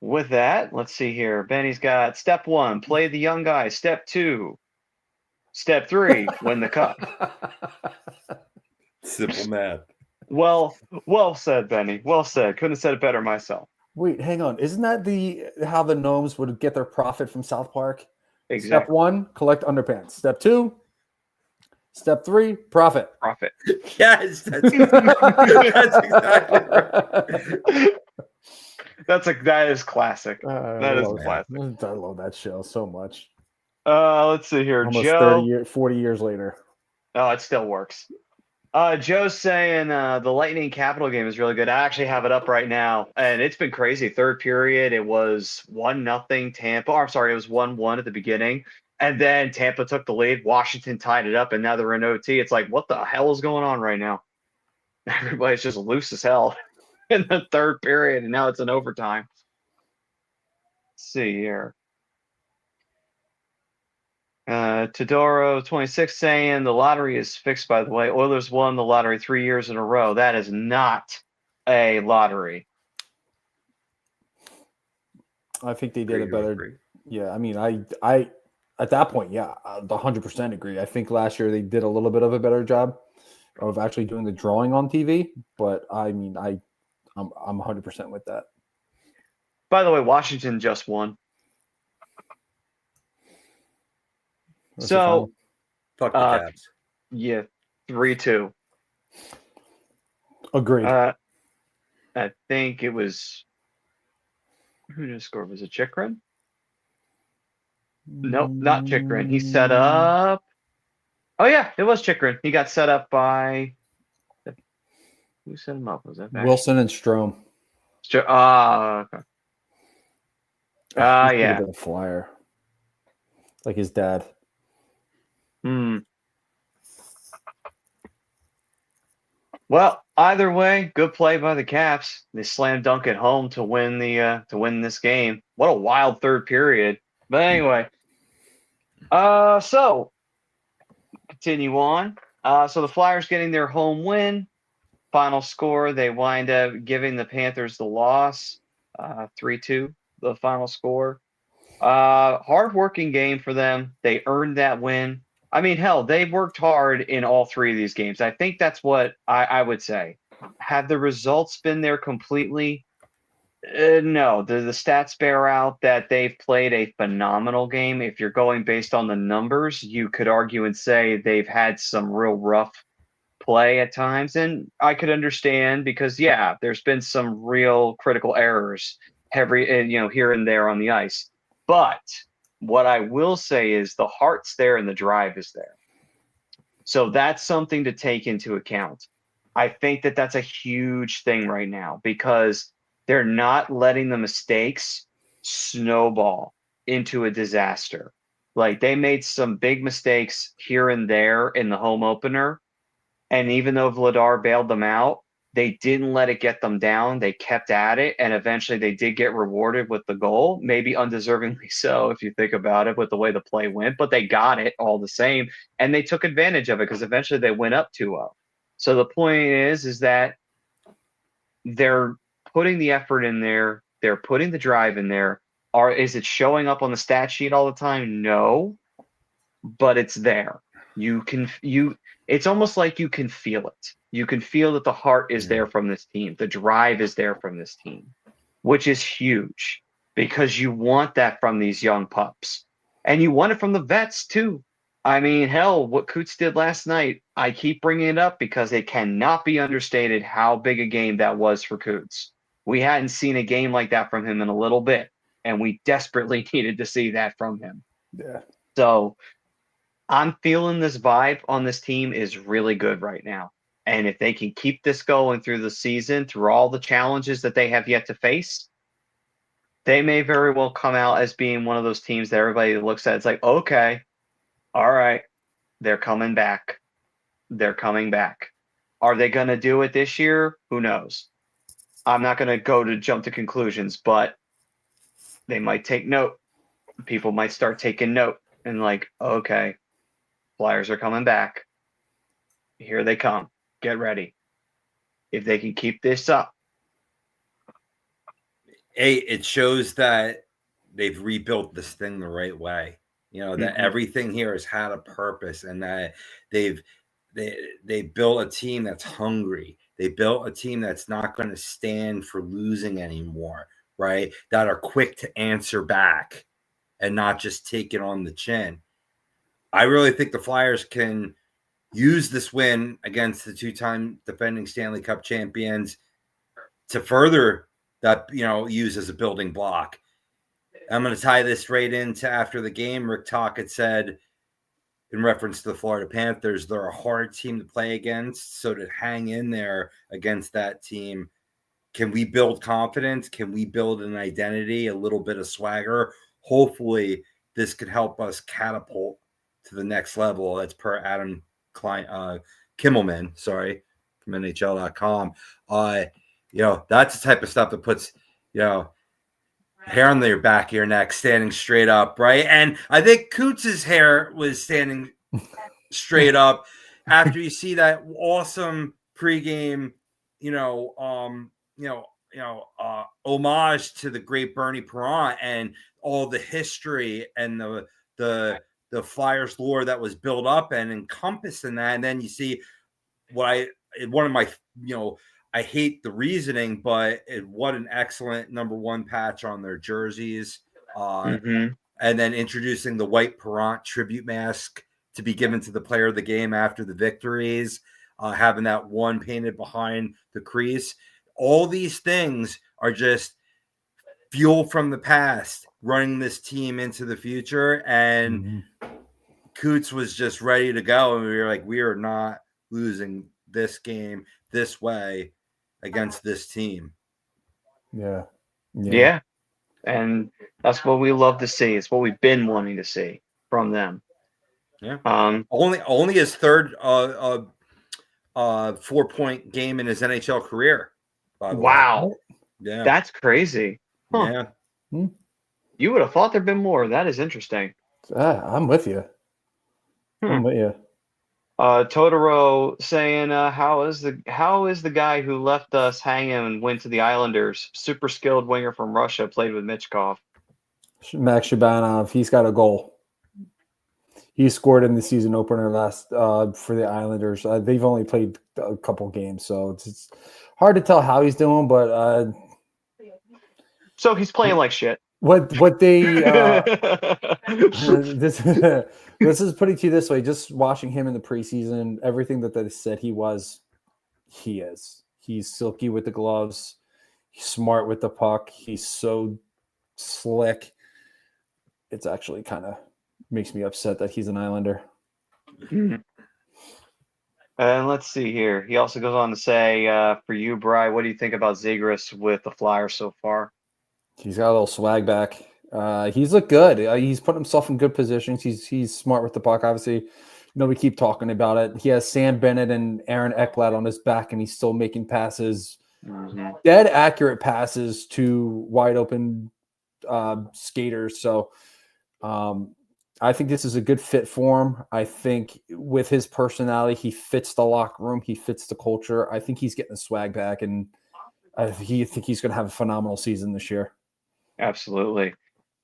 with that, let's see here. Benny's got step 1, play the young guys. Step 2. Step 3, win the cup. Simple math. Well said, Benny. Well said. Couldn't have said it better myself. Wait, hang on. Isn't that how the gnomes would get their profit from South Park? Exactly. Step 1, collect underpants. Step 2, step 3, profit. Profit. Yes, that's exactly right. That is classic. That is classic. I love that show so much. Let's see here. Almost Joe, 40 years later. Oh, it still works. Joe's saying the Lightning Capital game is really good. I actually have it up right now, and it's been crazy. Third period, it was 1-0 Tampa. Or, I'm sorry, it was 1-1 at the beginning, and then Tampa took the lead. Washington tied it up, and now they're in OT. It's like, what the hell is going on right now? Everybody's just loose as hell in the third period, and now it's in overtime. Let's see here. Todoro 26 saying the lottery is fixed, by the way. Oilers won the lottery 3 years in a row. That is not a lottery. I think they did a better. Yeah, I mean, I at that point, yeah, I 100% agree. I think last year they did a little bit of a better job of actually doing the drawing on TV, but I mean, I'm 100% with that. By the way, Washington just won. So, fuck the Caps. Yeah, 3-2. Agreed. I think it was who just scored? Was it Chikrin? Nope, not Chikrin. He set up. Oh yeah, it was Chikrin. He got set up by. Who set him up? Was that Wilson and Strome? Okay. Yeah. The Flyer. like his dad. Well, either way, good play by the Caps. They slam dunk at home to win this game. What a wild third period. But anyway, so continue on. So the Flyers getting their home win. Final score, they wind up giving the Panthers the loss. 3-2, the final score. Hard-working game for them. They earned that win. I mean, hell, they worked hard in all three of these games. I think that's what I would say. Have the results been there completely? No. The stats bear out that they've played a phenomenal game. If you're going based on the numbers, you could argue and say they've had some real rough play at times. And I could understand because, yeah, there's been some real critical errors here and there on the ice. But what I will say is the heart's there and the drive is there. So that's something to take into account. I think that that's a huge thing right now because they're not letting the mistakes snowball into a disaster. Like they made some big mistakes here and there in the home opener. And even though Vladar bailed them out, they didn't let it get them down. They kept at it, and eventually they did get rewarded with the goal, maybe undeservingly so if you think about it with the way the play went, but they got it all the same, and they took advantage of it because eventually they went up 2-0. So the point is that they're putting the effort in there. They're putting the drive in there. Is it showing up on the stat sheet all the time? No, but it's there. It's almost like you can feel it. You can feel that the heart is there from this team. The drive is there from this team, which is huge because you want that from these young pups. And you want it from the vets too. I mean, hell, what Coots did last night, I keep bringing it up because it cannot be understated how big a game that was for Coots. We hadn't seen a game like that from him in a little bit, and we desperately needed to see that from him. Yeah. So I'm feeling this vibe on this team is really good right now. And if they can keep this going through the season, through all the challenges that they have yet to face, they may very well come out as being one of those teams that everybody looks at. It's like, okay, all right, they're coming back. They're coming back. Are they going to do it this year? Who knows? I'm not going to jump to conclusions, but they might take note. People might start taking note and like, okay, Flyers are coming back. Here they come. Get ready. If they can keep this up. It shows that they've rebuilt this thing the right way. You know, that everything here has had a purpose and that they built a team that's hungry. They built a team that's not going to stand for losing anymore, right? That are quick to answer back and not just take it on the chin. I really think the Flyers can use this win against the two-time defending Stanley Cup champions to further that, use as a building block. I'm going to tie this right into after the game. Rick Tocchet said, in reference to the Florida Panthers, they're a hard team to play against. So to hang in there against that team, can we build confidence? Can we build an identity, a little bit of swagger? Hopefully this could help us catapult to the next level. That's per Adam Kimmelman, from NHL.com. That's the type of stuff that puts, hair on your back of your neck, standing straight up, right? And I think Coots' hair was standing straight up after you see that awesome pregame, homage to the great Bernie Perrant and all the history and the Flyers lore that was built up and encompassed in that. And then you see one of my, I hate the reasoning, but what an excellent number one patch on their jerseys. And then introducing the white Perrant tribute mask to be given to the player of the game after the victories, having that one painted behind the crease. All these things are just fuel from the past, running this team into the future. And Coots was just ready to go. And we were like, we are not losing this game this way against this team. Yeah. And that's what we love to see. It's what we've been wanting to see. from them. Yeah. Only his third 4-point game in his NHL career. By the Wow. way. Yeah. That's crazy. Huh. Yeah. You would have thought there'd been more. That is interesting. I'm with you. I'm with you. Totoro saying, how is the guy who left us hanging and went to the Islanders? Super skilled winger from Russia, played with Michkov. Max Shabanov, he's got a goal. He scored in the season opener last for the Islanders. They've only played a couple games, so it's hard to tell how he's doing. But so he's playing like shit. What they this is putting it this way. Just watching him in the preseason, everything that they said he is. He's silky with the gloves. He's smart with the puck. He's so slick. It's actually kind of makes me upset that he's an Islander. And let's see here. He also goes on to say, for you, Bri, what do you think about Zegras with the Flyers so far? He's got a little swag back. He's looked good. He's put himself in good positions. He's smart with the puck. Obviously, we keep talking about it. He has Sam Bennett and Aaron Ekblad on his back, and he's still making passes, dead accurate passes to wide open skaters. So I think this is a good fit for him. I think with his personality, he fits the locker room. He fits the culture. I think he's getting the swag back, and I think he's going to have a phenomenal season this year. Absolutely.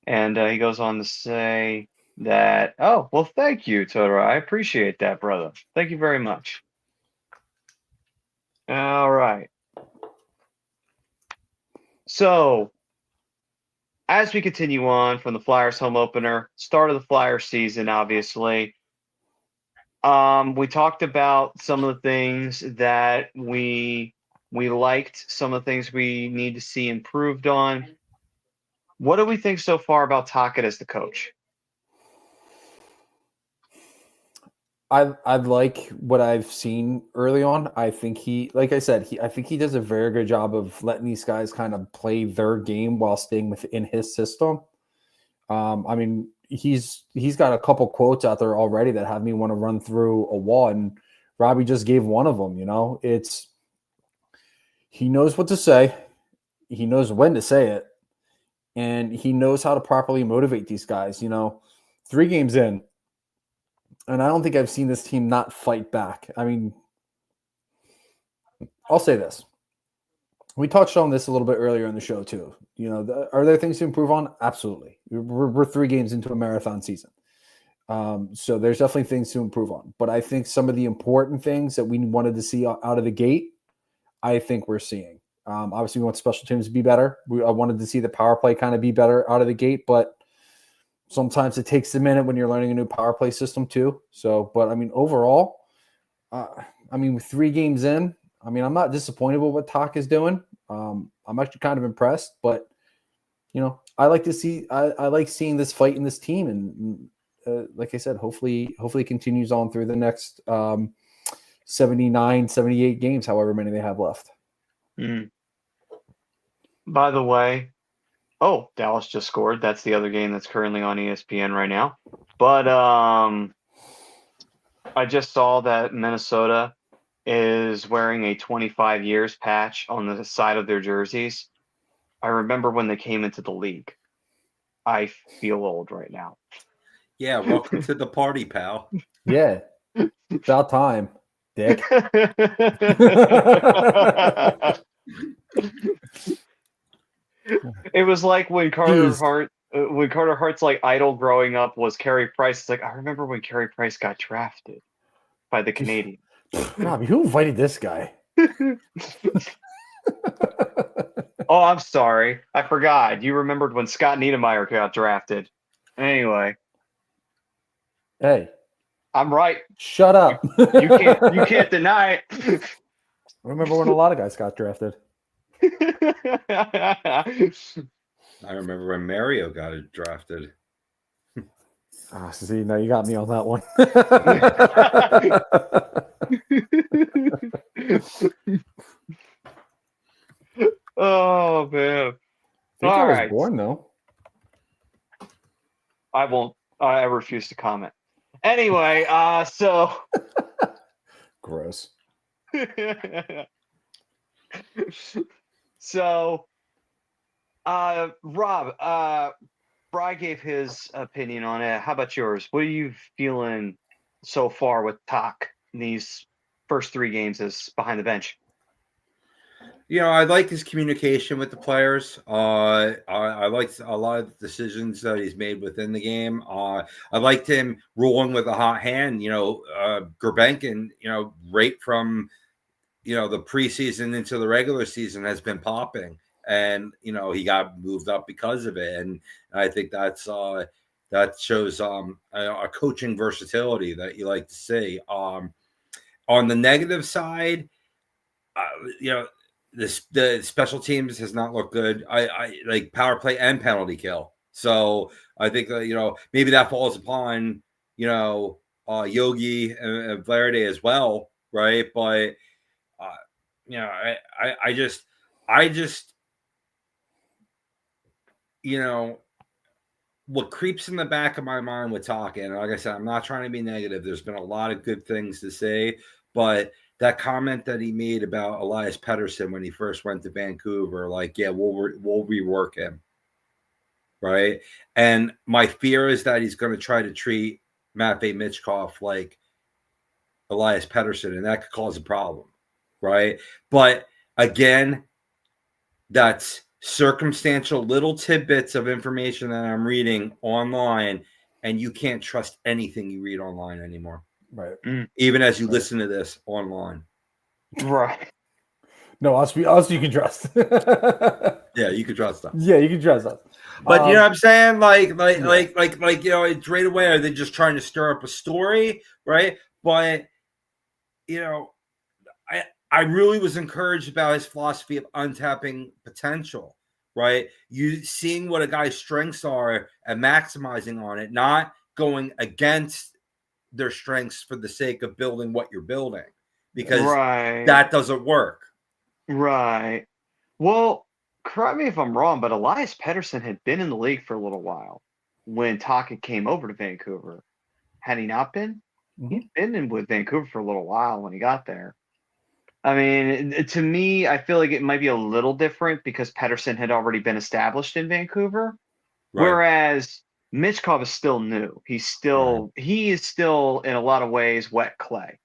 And he goes on to say that, oh, well, thank you, Totoro. I appreciate that, brother. Thank you very much. All right. So, as we continue on from the Flyers home opener, start of the Flyers season, obviously, we talked about some of the things that we liked, some of the things we need to see improved on. What do we think so far about Tocchet as the coach? I like what I've seen early on. I think I think he does a very good job of letting these guys kind of play their game while staying within his system. I mean, he's got a couple quotes out there already that have me want to run through a wall, and Robbie just gave one of them. He knows what to say, he knows when to say it, and he knows how to properly motivate these guys. 3 games in, and I don't think I've seen this team not fight back. I mean, I'll say this. We touched on this a little bit earlier in the show too. Are there things to improve on? Absolutely. We're 3 games into a marathon season. So there's definitely things to improve on. But I think some of the important things that we wanted to see out of the gate, I think we're seeing. Obviously, we want special teams to be better. I wanted to see the power play kind of be better out of the gate, but sometimes it takes a minute when you're learning a new power play system too. So, but I mean, overall, with 3 games in, I'm not disappointed with what Toc is doing. I'm actually kind of impressed, but I like to see, I like seeing this fight in this team. And like I said, hopefully it continues on through the next 79, 78 games, however many they have left. By the way, Dallas just scored. That's the other game that's currently on ESPN right now. But I just saw that Minnesota is wearing a 25 years patch on the side of their jerseys. I remember when they came into the league. I feel old right now. Yeah, welcome to the party, pal. Yeah, about time, dick. It was like when Carter Hart's like idol growing up was Carey Price. It's like, I remember when Carey Price got drafted by the Canadiens. Robbie, who invited this guy? Oh, I'm sorry. I forgot. You remembered when Scott Niedermayer got drafted. Anyway. Hey. I'm right. Shut up. You can't deny it. I remember when a lot of guys got drafted. I remember when Mario got drafted. See, now you got me on that one. Oh man! I think I was born though. I won't I refuse to comment. Anyway, so Gross. so Rob, Bry gave his opinion on it. How about yours? What are you feeling so far with Talk in these first 3 games as behind the bench? I like his communication with the players. I liked a lot of the decisions that he's made within the game. I liked him rolling with a hot hand. Gerbenkin, right from the preseason into the regular season has been popping, and he got moved up because of it. And I think that shows a coaching versatility that you like to see. On the negative side, the special teams has not looked good. I like power play and penalty kill. So I think maybe that falls upon Yogi and Verde as well, right? But I just what creeps in the back of my mind with talking, and like I said, I'm not trying to be negative. There's been a lot of good things to say, but that comment that he made about Elias Pettersson when he first went to Vancouver, like, yeah, we'll rework him, right? And my fear is that he's going to try to treat Matvei Michkov like Elias Pettersson, and that could cause a problem, right? But again, that's circumstantial little tidbits of information that I'm reading online, and you can't trust anything you read online anymore. Right. Even as you listen to this online. Right. No, us you can trust. Yeah, you can trust us. Yeah, you can trust us. But you know what I'm saying? Like, it's right away. Are they just trying to stir up a story, right? But I really was encouraged about his philosophy of untapping potential, right? You seeing what a guy's strengths are and maximizing on it, not going against their strengths for the sake of building what you're building, because that doesn't work. Right. Well, correct me if I'm wrong, but Elias Pettersson had been in the league for a little while when Tocchet came over to Vancouver. Had he not been? Mm-hmm. He'd been with Vancouver for a little while when he got there. I mean, to me, I feel like it might be a little different because Pettersson had already been established in Vancouver, whereas Michkov is still new. He is still in a lot of ways wet clay.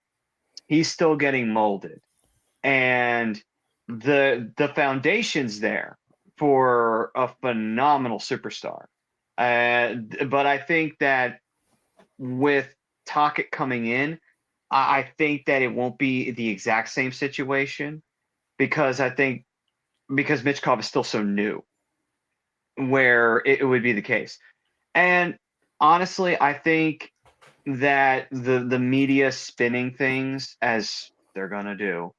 He's still getting molded, and the foundation's there for a phenomenal superstar. But I think that with Tocchet coming in, I think that it won't be the exact same situation because Michkov is still so new where it would be the case. And honestly, I think that the media spinning things as they're going to do,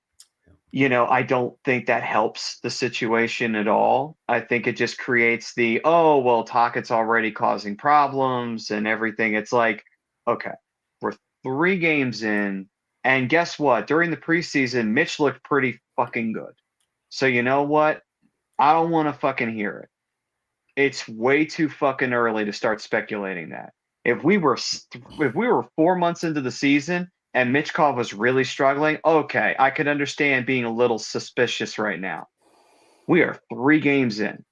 I don't think that helps the situation at all. I think it just creates Tocchet's already causing problems and everything. It's like, okay, we're 3 games in, and guess what? During the preseason, Mitch looked pretty fucking good. So you know what? I don't want to fucking hear it. It's way too fucking early to start speculating that. If we were 4 months into the season and Michkov was really struggling, okay, I could understand being a little suspicious right now. We are 3 games in.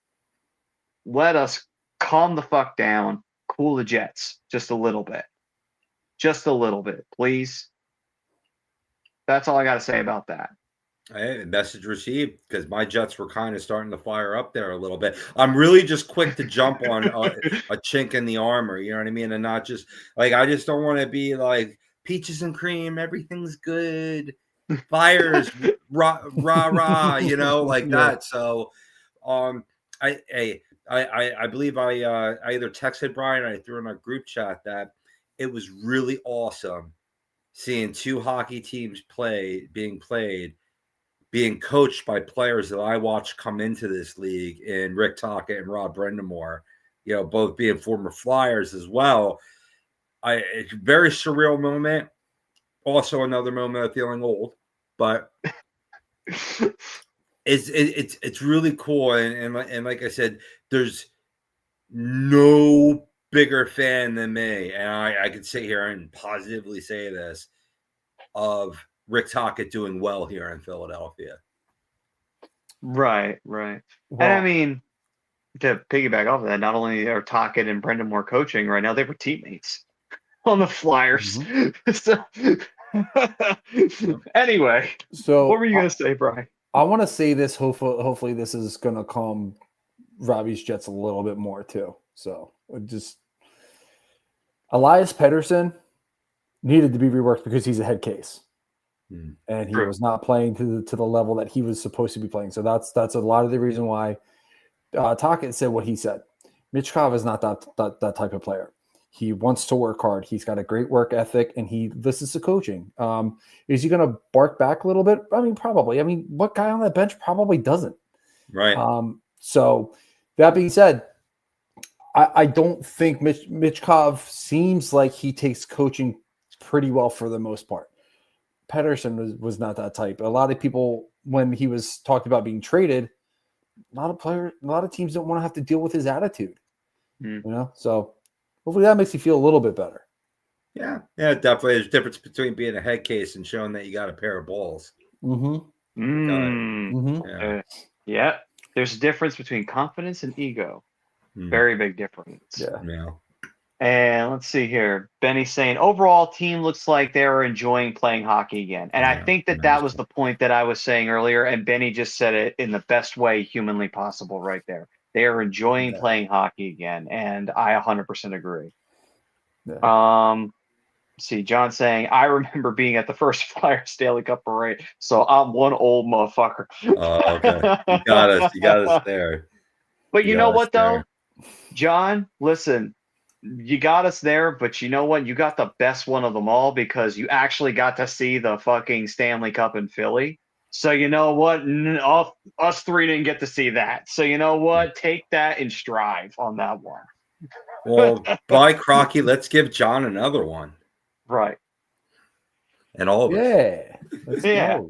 Let us calm the fuck down, cool the jets just a little bit. Just a little bit, please. That's all I got to say about that. Hey, message received, because my Jets were kind of starting to fire up there a little bit. I'm really just quick to jump on a chink in the armor, you know what I mean? And not just like, I just don't want to be like peaches and cream, everything's good, fires, rah, rah, rah, like that. So I believe I either texted Brian or I threw in our group chat that it was really awesome seeing 2 hockey teams being coached by players that I watched come into this league in Rick Tocchet and Rob Brindamore, both being former Flyers as well. It's a very surreal moment. Also another moment of feeling old, but it's really cool. And like I said, there's no bigger fan than me, and I could sit here and positively say this, of Rick Tocchet doing well here in Philadelphia. Right. And I Well, mean, to piggyback off of that, not only are Tocchet and Brendan Moore coaching right now, they were teammates on the Flyers. So, anyway, so what were you going to say, Brian? I want to say this. Hopefully, this is going to calm Robbie's Jets a little bit more too. So just Elias Pettersson needed to be reworked because he's a head case, and he True. was not playing to the level that he was supposed to be playing. So that's a lot of the reason why Tocchet said what he said. Michkov is not that type of player. He wants to work hard. He's got a great work ethic, and he listens to coaching. Is he going to bark back a little bit? I mean, probably. I mean, what guy on that bench probably doesn't? Right. So that being said, I don't think Michkov seems like he takes coaching pretty well for the most part. Pettersson was not that type. A lot of people, when he was talked about being traded, a lot of teams don't want to have to deal with his attitude. You know, so hopefully that makes you feel a little bit better. Yeah, definitely. There's a difference between being a head case and showing that you got a pair of balls. Yeah. There's a difference between confidence and ego. Very big difference. Yeah. And let's see here. Benny's saying, overall, team looks like they're enjoying playing hockey again. And I think that was the point that I was saying earlier. And Benny just said it in the best way humanly possible right there. They are enjoying playing hockey again. And I 100% agree. See, John saying, I remember being at the first Flyers Stanley Cup parade. So I'm one old motherfucker. Oh, okay. You got us there. But you know what, though? John, listen. You got us there, but you know what? You got the best one of them all because you actually got to see the fucking Stanley Cup in Philly. So you know what? Us three didn't get to see that. So you know what? Take that and strive on that one. Well, by Crocky, let's give John another one. Right. And all of us. Yeah.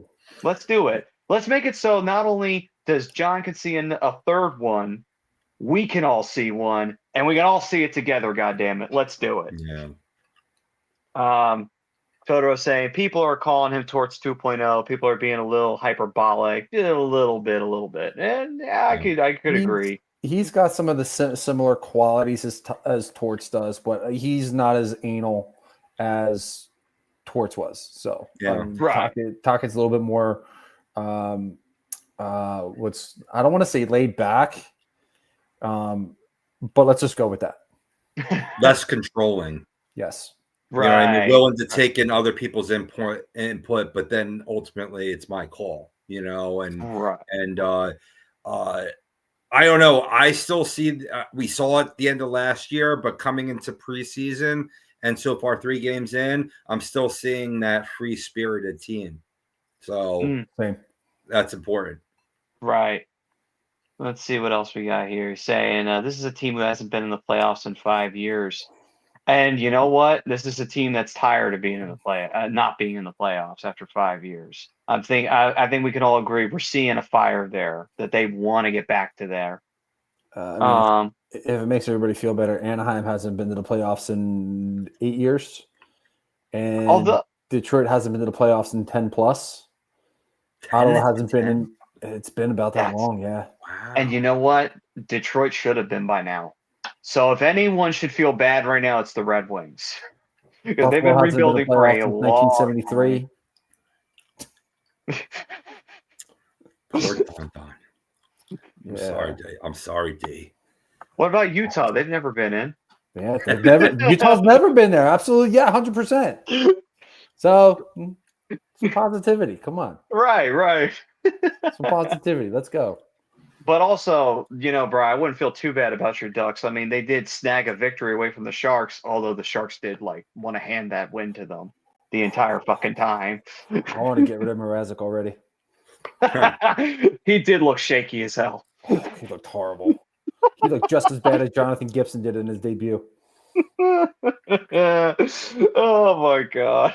Let's do it. Let's make it so not only does John can see a third one, we can all see one, and we can all see it together, goddammit. Let's do it. Yeah. Totoro saying people are calling him Torts 2.0. People are being a little hyperbolic, a little bit. And yeah, I could agree. He's got some of the similar qualities as Torts does, but he's not as anal as Torts was. So Tocchet's a little bit more I don't want to say laid back. But let's just go with that. Less controlling. Yes. Right. You know what I mean? Willing to take in other people's input, but then ultimately it's my call, you know, and I don't know. I still see we saw it at the end of last year, but coming into preseason and so far 3 games in, I'm still seeing that free spirited team. So that's important. Right. Let's see what else we got here. He's saying this is a team who hasn't been in the playoffs in 5 years. And you know what? This is a team that's tired of being in the not being in the playoffs after 5 years. I think we can all agree we're seeing a fire there that they want to get back to there. If it makes everybody feel better, Anaheim hasn't been to the playoffs in 8 years, and Detroit hasn't been to the playoffs in 10 plus. Ottawa hasn't been in. It's been about that long, yeah. Wow. And you know what? Detroit should have been by now. So if anyone should feel bad right now, it's the Red Wings. Because they've been rebuilding for a long 1973. Poor Don. I'm sorry, D. What about Utah? They've never been in. Yeah, Utah's never been there. Absolutely, yeah, 100%. So some positivity. Come on. Right. Some positivity. Let's go. But also, you know, Bri, I wouldn't feel too bad about your Ducks. I mean, they did snag a victory away from the Sharks, although the Sharks did want to hand that win to them the entire fucking time. I want to get rid of Mrazek already. He did look shaky as hell. He looked horrible. He looked just as bad as Jonathan Gibson did in his debut. Oh my God.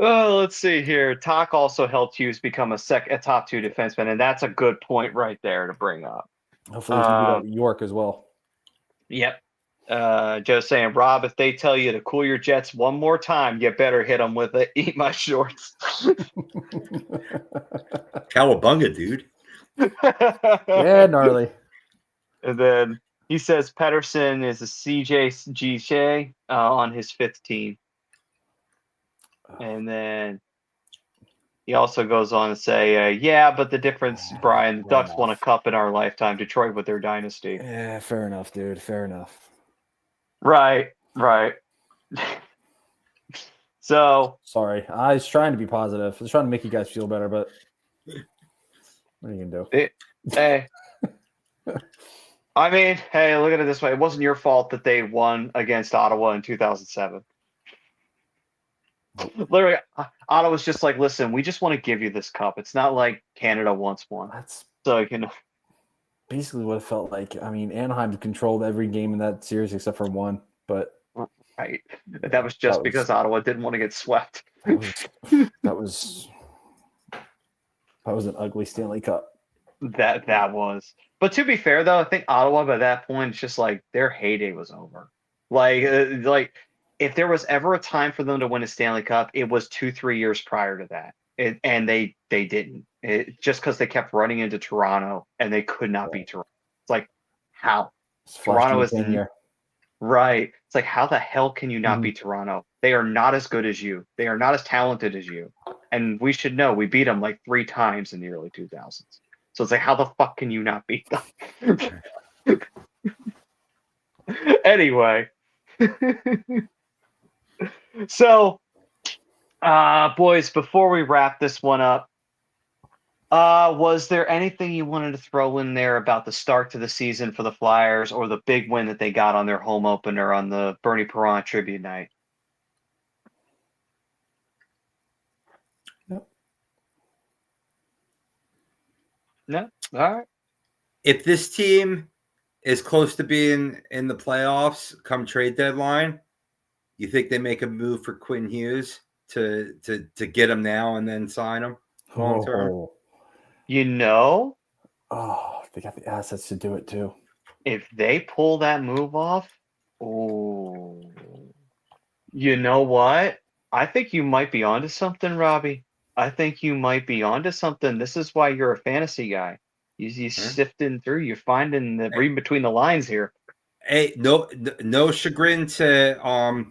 Oh, let's see here. Talk also helped Hughes become a top 2 defenseman, and that's a good point right there to bring up. Hopefully he can do that at York as well. Yep. Joe's saying, Rob, if they tell you to cool your jets one more time, you better hit them with it. Eat my shorts. Cowabunga, dude. Yeah, gnarly. And then he says Pedersen is a CJ on his 5th team. And then he also goes on to say, yeah, but the difference, Brian, the Ducks won a cup in our lifetime. Detroit with their dynasty. Yeah, fair enough, dude. Fair enough. Right. So sorry, I was trying to be positive. I was trying to make you guys feel better, but what are you gonna do? Hey, I mean, hey, look at it this way. It wasn't your fault that they won against Ottawa in 2007. Literally, Ottawa's just like, listen, we just want to give you this cup. It's not like Canada once won. That's so basically what it felt like. I mean, Anaheim controlled every game in that series except for one, but right. That was just because Ottawa didn't want to get swept. That was an ugly Stanley Cup. That was. But to be fair, though, I think Ottawa by that point, it's just like their heyday was over. Like if there was ever a time for them to win a Stanley Cup, it was 2-3 years prior to that. And they didn't. Just because they kept running into Toronto and they could not beat Toronto. It's like, how? Toronto is right. It's like, how the hell can you not beat Toronto? They are not as good as you. They are not as talented as you. And we should know we beat them like 3 times in the early 2000s. So it's like, how the fuck can you not beat them? Anyway. So, boys, before we wrap this one up, was there anything you wanted to throw in there about the start to the season for the Flyers or the big win that they got on their home opener on the Bernie Perron tribute night? No? All right. If this team is close to being in the playoffs come trade deadline, you think they make a move for Quinn Hughes to get him now and then sign him long term? You know? Oh, they got the assets to do it too. If they pull that move off, oh, you know what? I think you might be onto something, Robbie. I think you might be onto something. This is why you're a fantasy guy. You sifting through, you're finding the reading between the lines here. Hey, no chagrin to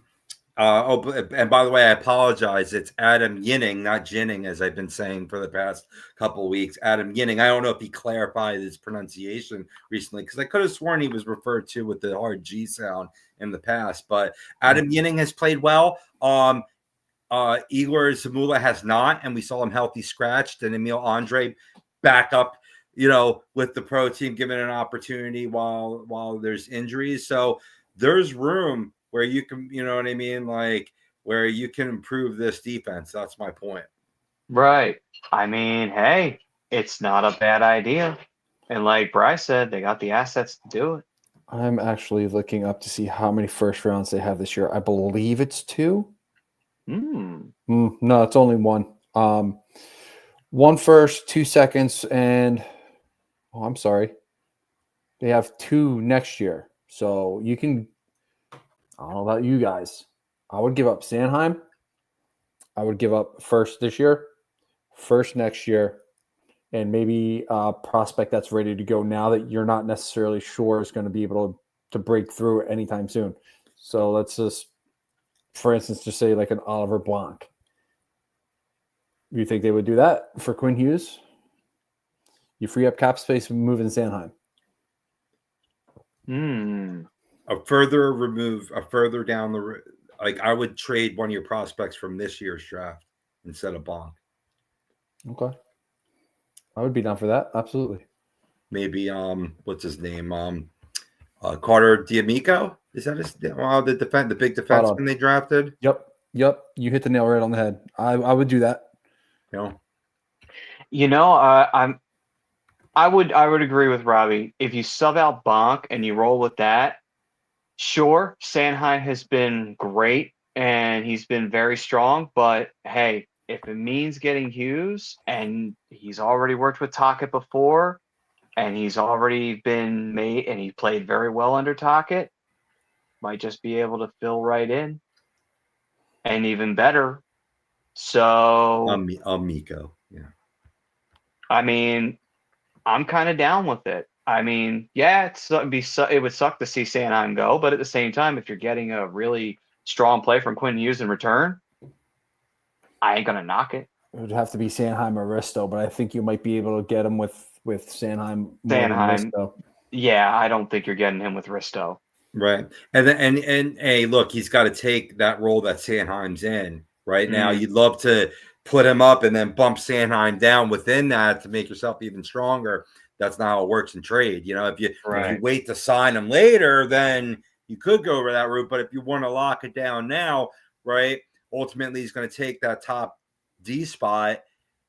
and by the way, I apologize. It's Adam Yinning, not Jinning, as I've been saying for the past couple of weeks. Adam Yinning. I don't know if he clarified his pronunciation recently because I could have sworn he was referred to with the hard G sound in the past. But Adam Yinning has played well. Igor Zamula has not, and we saw him healthy scratched, and Emil Andre back up, with the pro team given an opportunity while there's injuries. So there's room where you can, you know what I mean? Like where you can improve this defense. That's my point. Right. I mean, hey, it's not a bad idea. And like Bryce said, they got the assets to do it. I'm actually looking up to see how many first rounds they have this year. I believe it's 2. No, it's only 1. 1 first, 2 seconds, and I'm sorry. They have 2 next year. So you can, I don't know about you guys. I would give up Sanheim. I would give up first this year, first next year, and maybe a prospect that's ready to go now that you're not necessarily sure is going to be able to break through anytime soon. So let's just, for instance, just say like an Oliver Blanc. You think they would do that for Quinn Hughes? You free up cap space and move in Sanheim. A further down the, like I would trade one of your prospects from this year's draft instead of Bonk. Okay. I would be down for that. Absolutely. Maybe what's his name? Carter D'Amico? Is that his the big defenseman they drafted? Yep. You hit the nail right on the head. I would do that. I would agree with Robbie. If you sub out Bonk and you roll with that, sure, Sanheim has been great and he's been very strong. But hey, if it means getting Hughes and he's already worked with Tocchet before and he's already been made and he played very well under Tocchet, might just be able to fill right in, and even better. So, Miko. Yeah. I mean, I'm kind of down with it. I mean, yeah, it would suck to see Sanheim go, but at the same time, if you're getting a really strong play from Quinn Hughes in return, I ain't gonna knock it. It would have to be Sanheim or Risto, but I think you might be able to get him with Sanheim more than Risto. Yeah, I don't think you're getting him with Risto. Right. And hey, look, he's got to take that role that Sanheim's in right now. You'd love to put him up and then bump Sanheim down within that to make yourself even stronger. That's not how it works in trade. You know, if you wait to sign him later, then you could go over that route. But if you want to lock it down now, right, ultimately he's going to take that top D spot.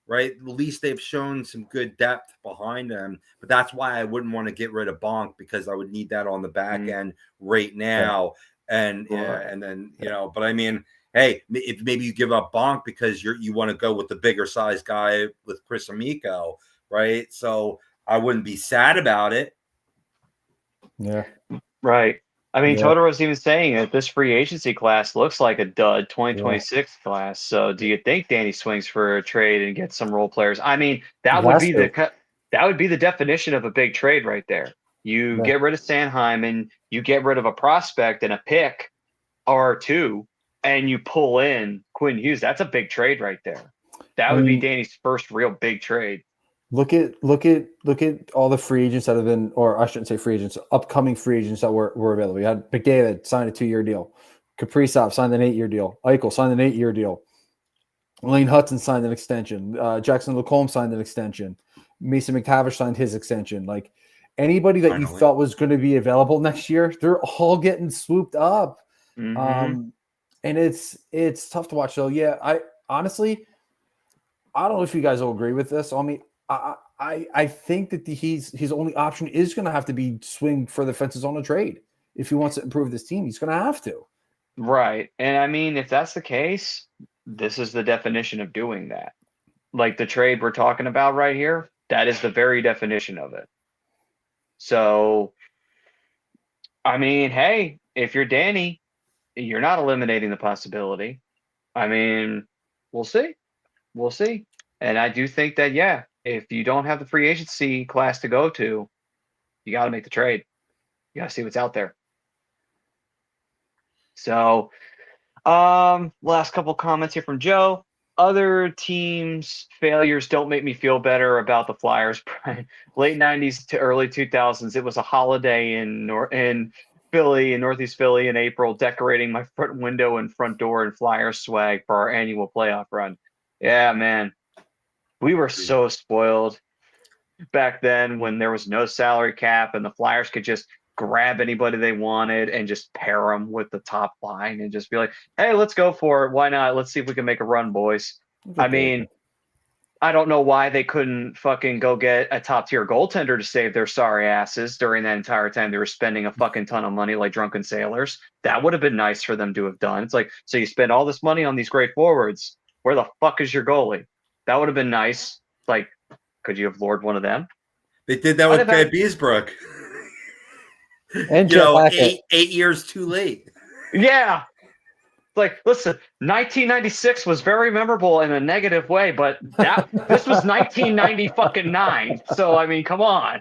Right. At least they've shown some good depth behind them. But that's why I wouldn't want to get rid of Bonk, because I would need that on the back end right now. And and then, but I mean, hey, if maybe you give up Bonk because you want to go with the bigger size guy with Chris Amico, right? So I wouldn't be sad about it. Yeah. Right. I mean, Totoro's even saying that this free agency class looks like a dud 2026 class. So do you think Danny swings for a trade and gets some role players? I mean, that would be the definition of a big trade right there. You get rid of Sanheim and you get rid of a prospect and a pick or two, and you pull in Quinn Hughes. That's a big trade right there. That would be Danny's first real big trade. Look at all the free agents that have been, or I shouldn't say free agents, upcoming free agents that were available. You had McDavid signed a 2-year deal. Kaprizov signed an 8-year deal. Eichel signed an 8-year deal. Lane Hudson signed an extension. Jackson Lacombe signed an extension. Mason McTavish signed his extension. Like anybody that you thought was going to be available next year, they're all getting swooped up. And it's tough to watch. So yeah, I honestly, I don't know if you guys will agree with this. I mean, I think that his only option is going to have to be swing for the fences on a trade. If he wants to improve this team, he's going to have to. Right. And I mean, if that's the case, this is the definition of doing that. Like the trade we're talking about right here, that is the very definition of it. So, I mean, hey, if you're Danny, you're not eliminating the possibility. I mean, we'll see. We'll see. And I do think that, yeah, if you don't have the free agency class to go to, you got to make the trade. You got to see what's out there. So, last couple comments here from Joe. Other teams' failures don't make me feel better about the Flyers. Late 90s to early 2000s, it was a holiday in Philly, in Northeast Philly in April, decorating my front window and front door in Flyers swag for our annual playoff run. Yeah, man. We were so spoiled back then when there was no salary cap and the Flyers could just grab anybody they wanted and just pair them with the top line and just be like, hey, let's go for it. Why not? Let's see if we can make a run, boys. I mean, I don't know why they couldn't fucking go get a top tier goaltender to save their sorry asses during that entire time they were spending a fucking ton of money like drunken sailors. That would have been nice for them to have done. It's like, so you spend all this money on these great forwards. Where the fuck is your goalie? That would have been nice. Like, could you have lured one of them? They did that with Brad Beesbrook. And 8 years too late. Yeah. Like, listen, 1996 was very memorable in a negative way, but this was 1990 fucking 9. So I mean, come on.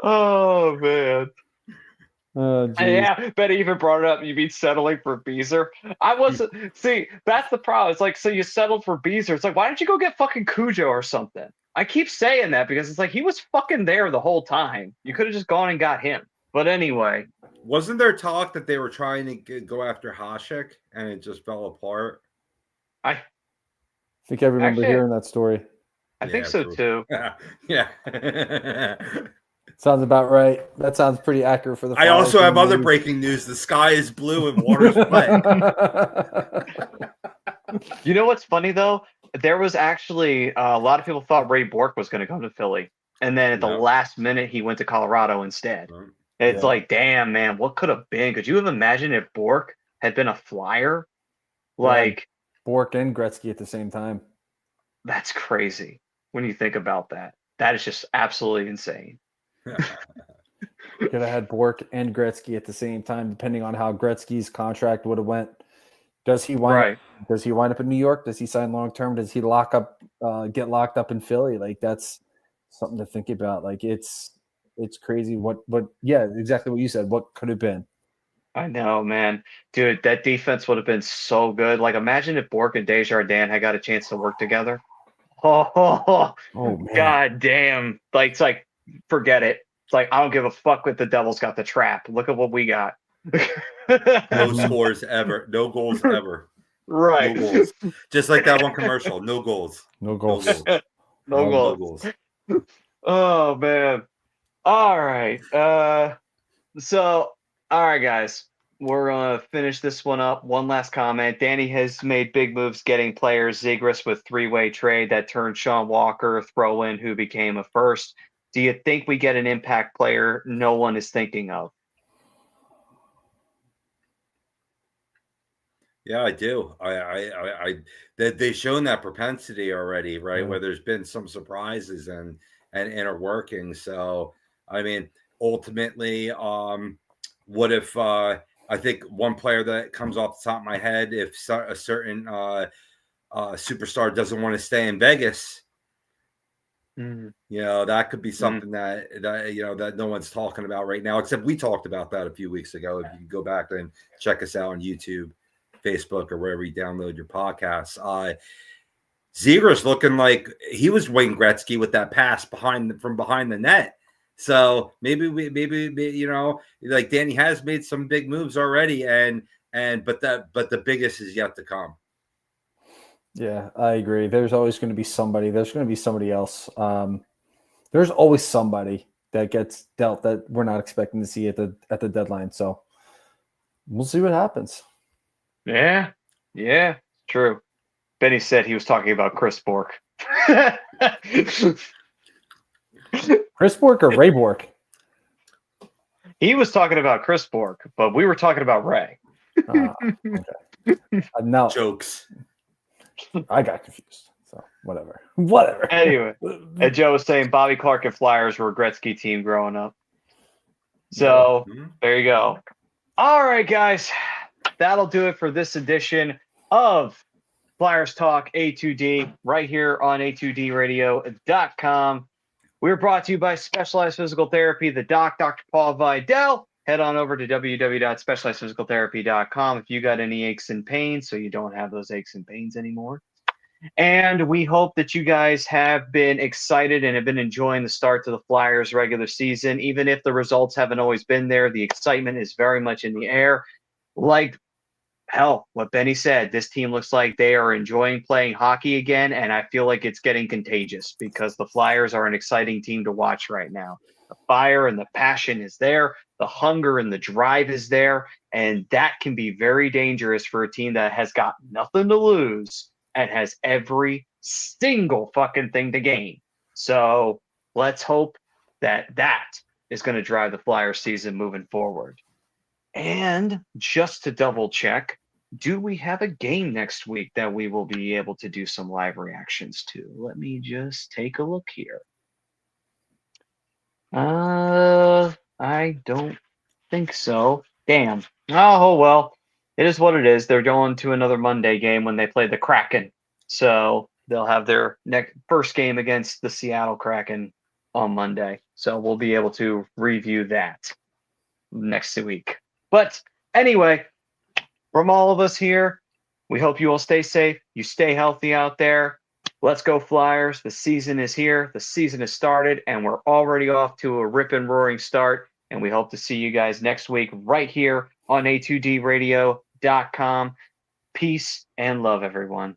Oh man. Yeah, Betty even brought it up. You mean settling for Beezer? I wasn't. See, that's the problem. It's like, so you settled for Beezer. It's like, why don't you go get fucking Cujo or something? I keep saying that because it's like he was fucking there the whole time. You could have just gone and got him. But anyway, wasn't there talk that they were trying to go after Hasek and it just fell apart? I think I remember hearing that story. I think so too. Yeah. Sounds about right. That sounds pretty accurate for the Flyers. I also have other breaking news. The sky is blue and water's wet. You know what's funny though? There was actually a lot of people thought Ray Bourque was going to come to Philly, and then at the last minute he went to Colorado instead. It's like, damn, man, what could have been? Could you have imagined if Bourque had been a Flyer? Like Bourque and Gretzky at the same time. That's crazy when you think about that. That is just absolutely insane. Could have had Bork and Gretzky at the same time, depending on how Gretzky's contract would have went. Does he wind up in New York? Does he sign long term? Does he get locked up in Philly? Like, that's something to think about. Like, it's crazy. Yeah, exactly what you said. What could have been? I know, man. Dude, that defense would have been so good. Like, imagine if Bork and Desjardins had got a chance to work together. Oh, man. God damn. Like, it's like, forget it. It's like, I don't give a fuck what the Devils got the trap. Look at what we got. No scores ever. No goals ever. Right. No goals. Just like that one commercial. No goals. No goals. No No goals. goals. Oh, man. All right. So, all right, guys. We're going to finish this one up. One last comment. Danny has made big moves getting players. Zegras with three-way trade that turned Sean Walker, throw in who became a first. Do you think we get an impact player no one is thinking of? Yeah, I do. They've shown that propensity already, right? Yeah. Where there's been some surprises and are working. So, I mean, ultimately, what if I think one player that comes off the top of my head, if a certain superstar doesn't want to stay in Vegas, that could be something that that no one's talking about right now, except we talked about that a few weeks ago. If you can go back and check us out on YouTube, Facebook, or wherever you download your podcasts. Zegras looking like he was Wayne Gretzky with that pass from behind the net. So maybe like Danny has made some big moves already, but the biggest is yet to come. Yeah, I agree. There's always going to be somebody. There's going to be somebody else. There's always somebody that gets dealt that we're not expecting to see at the deadline. So we'll see what happens. Yeah, true. Benny said he was talking about Chris Bork. Chris Bork or Ray Bork? He was talking about Chris Bork, but we were talking about Ray. Okay. No jokes. I got confused. So whatever. Anyway, and Joe was saying Bobby Clark and Flyers were a Gretzky team growing up. So there you go. All right, guys. That'll do it for this edition of Flyers Talk A2D right here on A2DRadio.com. We're brought to you by Specialized Physical Therapy, the doc, Dr. Paul Vidal. Head on over to www.specializedphysicaltherapy.com if you got any aches and pains, so you don't have those aches and pains anymore. And we hope that you guys have been excited and have been enjoying the start to the Flyers regular season. Even if the results haven't always been there, the excitement is very much in the air. Like, hell, what Benny said, this team looks like they are enjoying playing hockey again, and I feel like it's getting contagious because the Flyers are an exciting team to watch right now. The fire and the passion is there. The hunger and the drive is there, and that can be very dangerous for a team that has got nothing to lose and has every single fucking thing to gain. So let's hope that is going to drive the Flyers season moving forward. And just to double check, do we have a game next week that we will be able to do some live reactions to? Let me just take a look here. I don't think so. Damn. Oh, well, it is what it is. They're going to another Monday game when they play the Kraken. So they'll have their first game against the Seattle Kraken on Monday. So we'll be able to review that next week. But anyway, from all of us here, we hope you all stay safe. You stay healthy out there. Let's go Flyers. The season is here. The season has started, and we're already off to a rip and roaring start. And we hope to see you guys next week right here on A2DRadio.com. Peace and love, everyone.